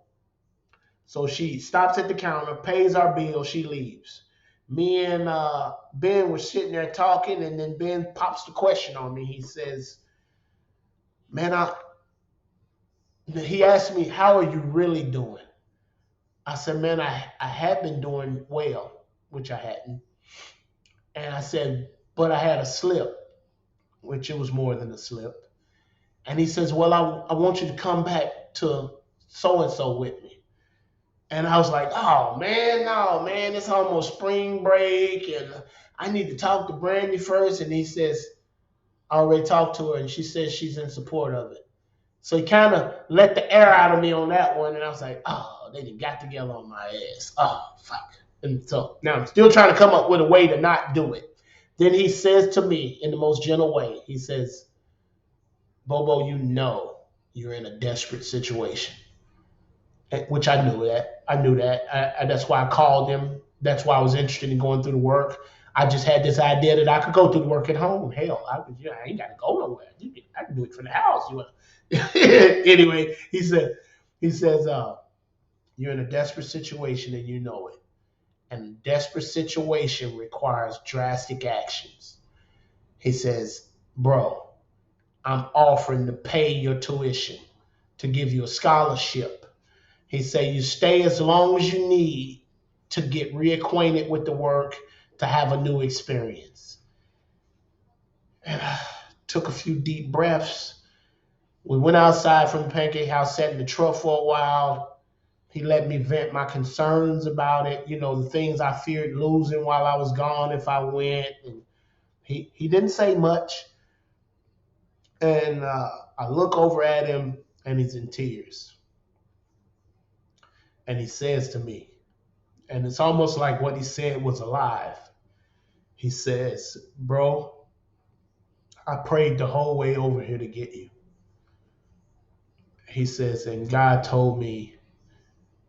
So she stops at the counter, pays our bill, she leaves. Me and Ben were sitting there talking, and then Ben pops the question on me. He says, man, he asked me, how are you really doing? I said, man, I had been doing well, which I hadn't. And I said, but I had a slip, which it was more than a slip. And he says, well, I want you to come back to so-and-so with me. And I was like, oh, man, no, man, it's almost spring break, and I need to talk to Brandy first. And he says, I already talked to her, and she says she's in support of it. So he kind of let the air out of me on that one, and I was like, oh, they done got together on my ass. Oh, fuck. And so now I'm still trying to come up with a way to not do it. Then he says to me in the most gentle way, he says, Bobo, you know you're in a desperate situation. Which I knew that. That's why I called him. That's why I was interested in going through the work. I just had this idea that I could go through the work at home. Hell, I ain't got to go nowhere. I can do it from the house. Anyway, he says, you're in a desperate situation and you know it. And a desperate situation requires drastic actions. He says, bro, I'm offering to pay your tuition, to give you a scholarship. He said, you stay as long as you need to get reacquainted with the work, to have a new experience. And I took a few deep breaths. We went outside from the Pancake House, sat in the truck for a while. He let me vent my concerns about it, the things I feared losing while I was gone if I went. And He didn't say much, and I look over at him, and he's in tears, and he says to me, and it's almost like what he said was alive. He says, "Bro, I prayed the whole way over here to get you." He says, "And God told me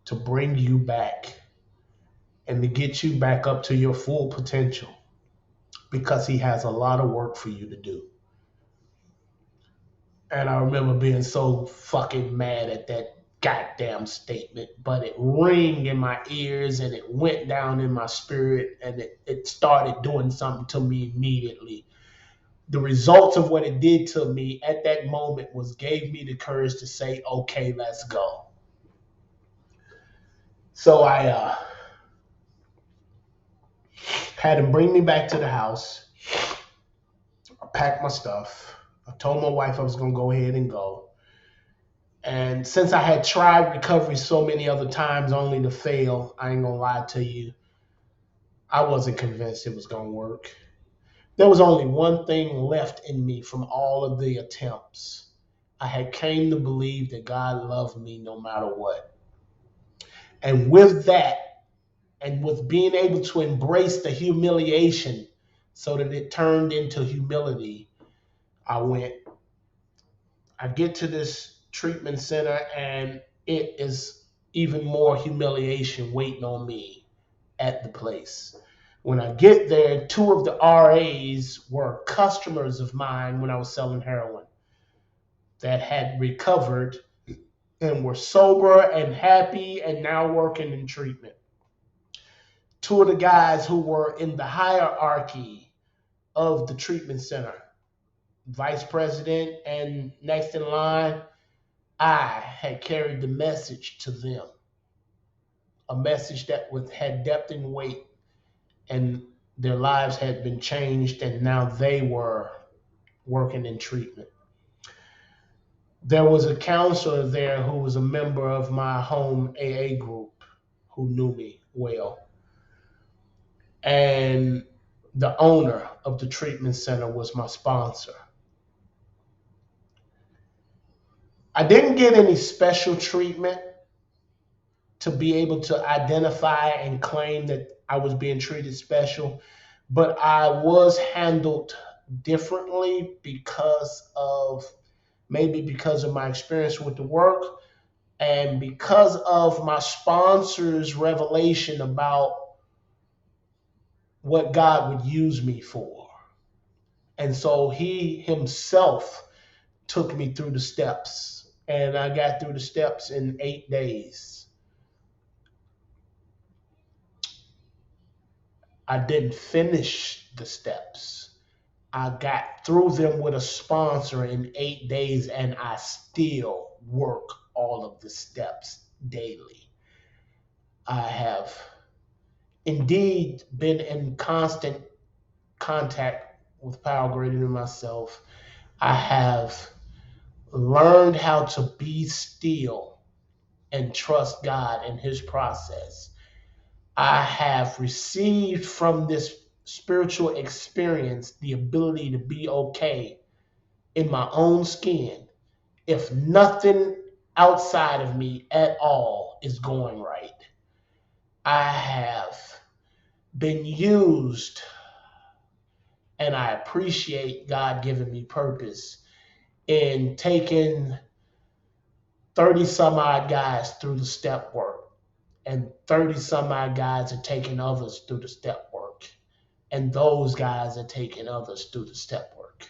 to bring you back and to get you back up to your full potential because He has a lot of work for you to do." And I remember being so fucking mad at that goddamn statement, but it rang in my ears and it went down in my spirit, and it started doing something to me immediately. The results of what it did to me at that moment was gave me the courage to say, okay, let's go. So I had him bring me back to the house. I packed my stuff. I told my wife I was going to go ahead and go. And since I had tried recovery so many other times only to fail, I ain't going to lie to you, I wasn't convinced it was going to work. There was only one thing left in me from all of the attempts. I had came to believe that God loved me no matter what. And with that, and with being able to embrace the humiliation so that it turned into humility, I went. I get to this treatment center, and it is even more humiliation waiting on me at the place. When I get there, two of the RAs were customers of mine when I was selling heroin that had recovered and were sober and happy and now working in treatment. Two of the guys who were in the hierarchy of the treatment center, vice president and next in line, I had carried the message to them, a message that had depth and weight, and their lives had been changed, and now they were working in treatment. There was a counselor there who was a member of my home AA group who knew me well. And the owner of the treatment center was my sponsor. I didn't get any special treatment to be able to identify and claim that I was being treated special, but I was handled differently maybe because of my experience with the work and because of my sponsor's revelation about what God would use me for. And so he himself took me through the steps, and I got through the steps in 8 days. I didn't finish the steps. I got through them with a sponsor in 8 days, and I still work all of the steps daily. I have indeed been in constant contact with power greater than myself. I have learned how to be still and trust God and His process. I have received from this spiritual experience the ability to be okay in my own skin if nothing outside of me at all is going right. I have been used, and I appreciate God giving me purpose in taking 30 some odd guys through the step work, and 30 some odd guys are taking others through the step work, and those guys are taking others through the step work.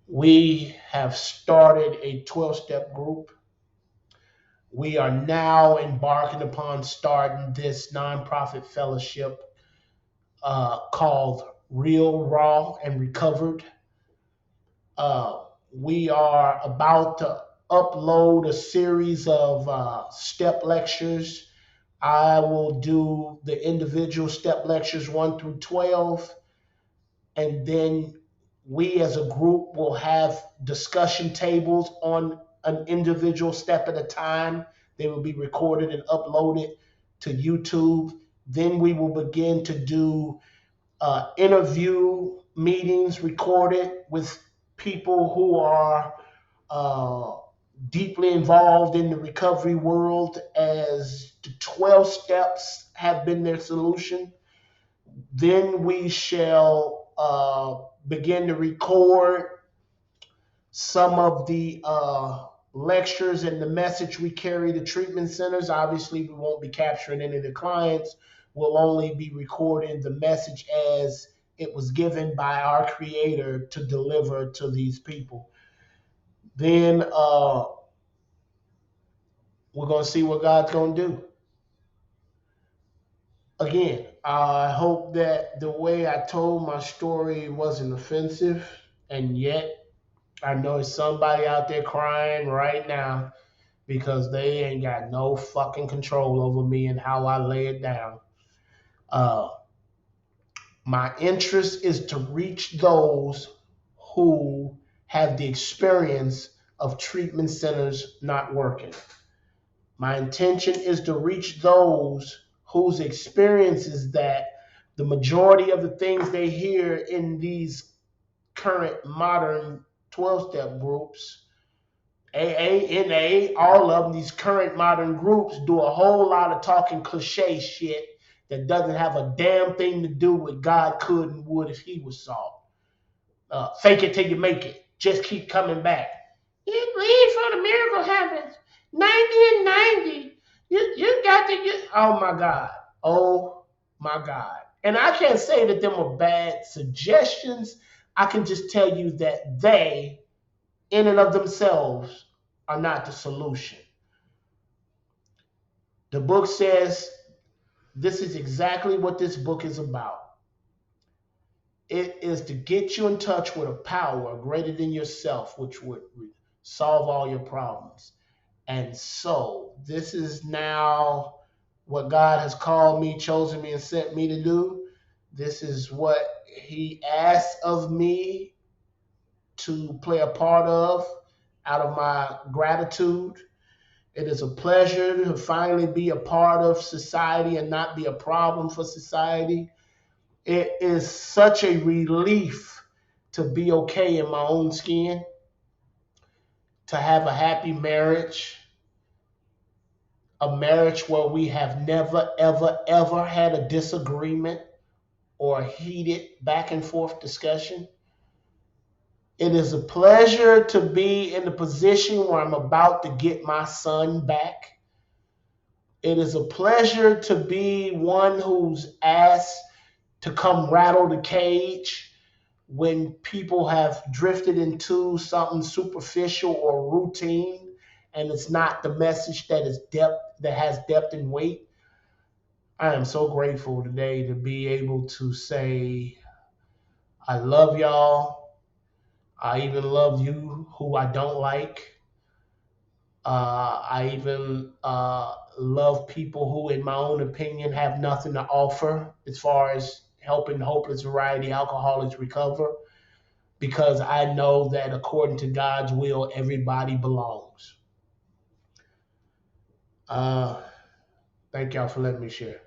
We have started a 12-step group. We are now embarking upon starting this nonprofit fellowship called Real, Raw, and Recovered. We are about to upload a series of step lectures. I will do the individual step lectures 1 through 12, and then we as a group will have discussion tables on an individual step at a time. They will be recorded and uploaded to YouTube. Then we will begin to do interview meetings recorded with people who are deeply involved in the recovery world, as the 12 steps have been their solution. Then we shall begin to record some of the lectures and the message we carry to treatment centers. Obviously, we won't be capturing any of the clients. We'll only be recording the message as it was given by our creator to deliver to these people. Then we're going to see what God's going to do. Again, I hope that the way I told my story wasn't offensive, and yet I know there's somebody out there crying right now because they ain't got no fucking control over me and how I lay it down. Uh, my interest is to reach those who have the experience of treatment centers not working. My intention is to reach those whose experience is that the majority of the things they hear in these current modern 12-step groups, AA, NA, all of them, these current modern groups do a whole lot of talking cliche shit that doesn't have a damn thing to do with God could and would if he was Saul. Fake it till you make it. Just keep coming back. You believe for the miracle happens. 90 and 90. You got to get. Oh my God. Oh my God. And I can't say that them are bad suggestions. I can just tell you that they, in and of themselves, are not the solution. The book says this is exactly what this book is about. It is to get you in touch with a power greater than yourself, which would solve all your problems. And so, this is now what God has called me, chosen me, and sent me to do. This is what he asks of me to play a part of out of my gratitude. It is a pleasure to finally be a part of society and not be a problem for society. It is such a relief to be okay in my own skin, to have a happy marriage, a marriage where we have never, ever, ever had a disagreement or a heated back and forth discussion. It is a pleasure to be in the position where I'm about to get my son back. It is a pleasure to be one who's asked to come rattle the cage when people have drifted into something superficial or routine, and it's not the message that is depth, that has depth and weight. I am so grateful today to be able to say I love y'all. I even love you who I don't like. I even love people who, in my own opinion, have nothing to offer as far as helping hopeless variety alcoholics recover, because I know that according to God's will, everybody belongs. Thank y'all for letting me share.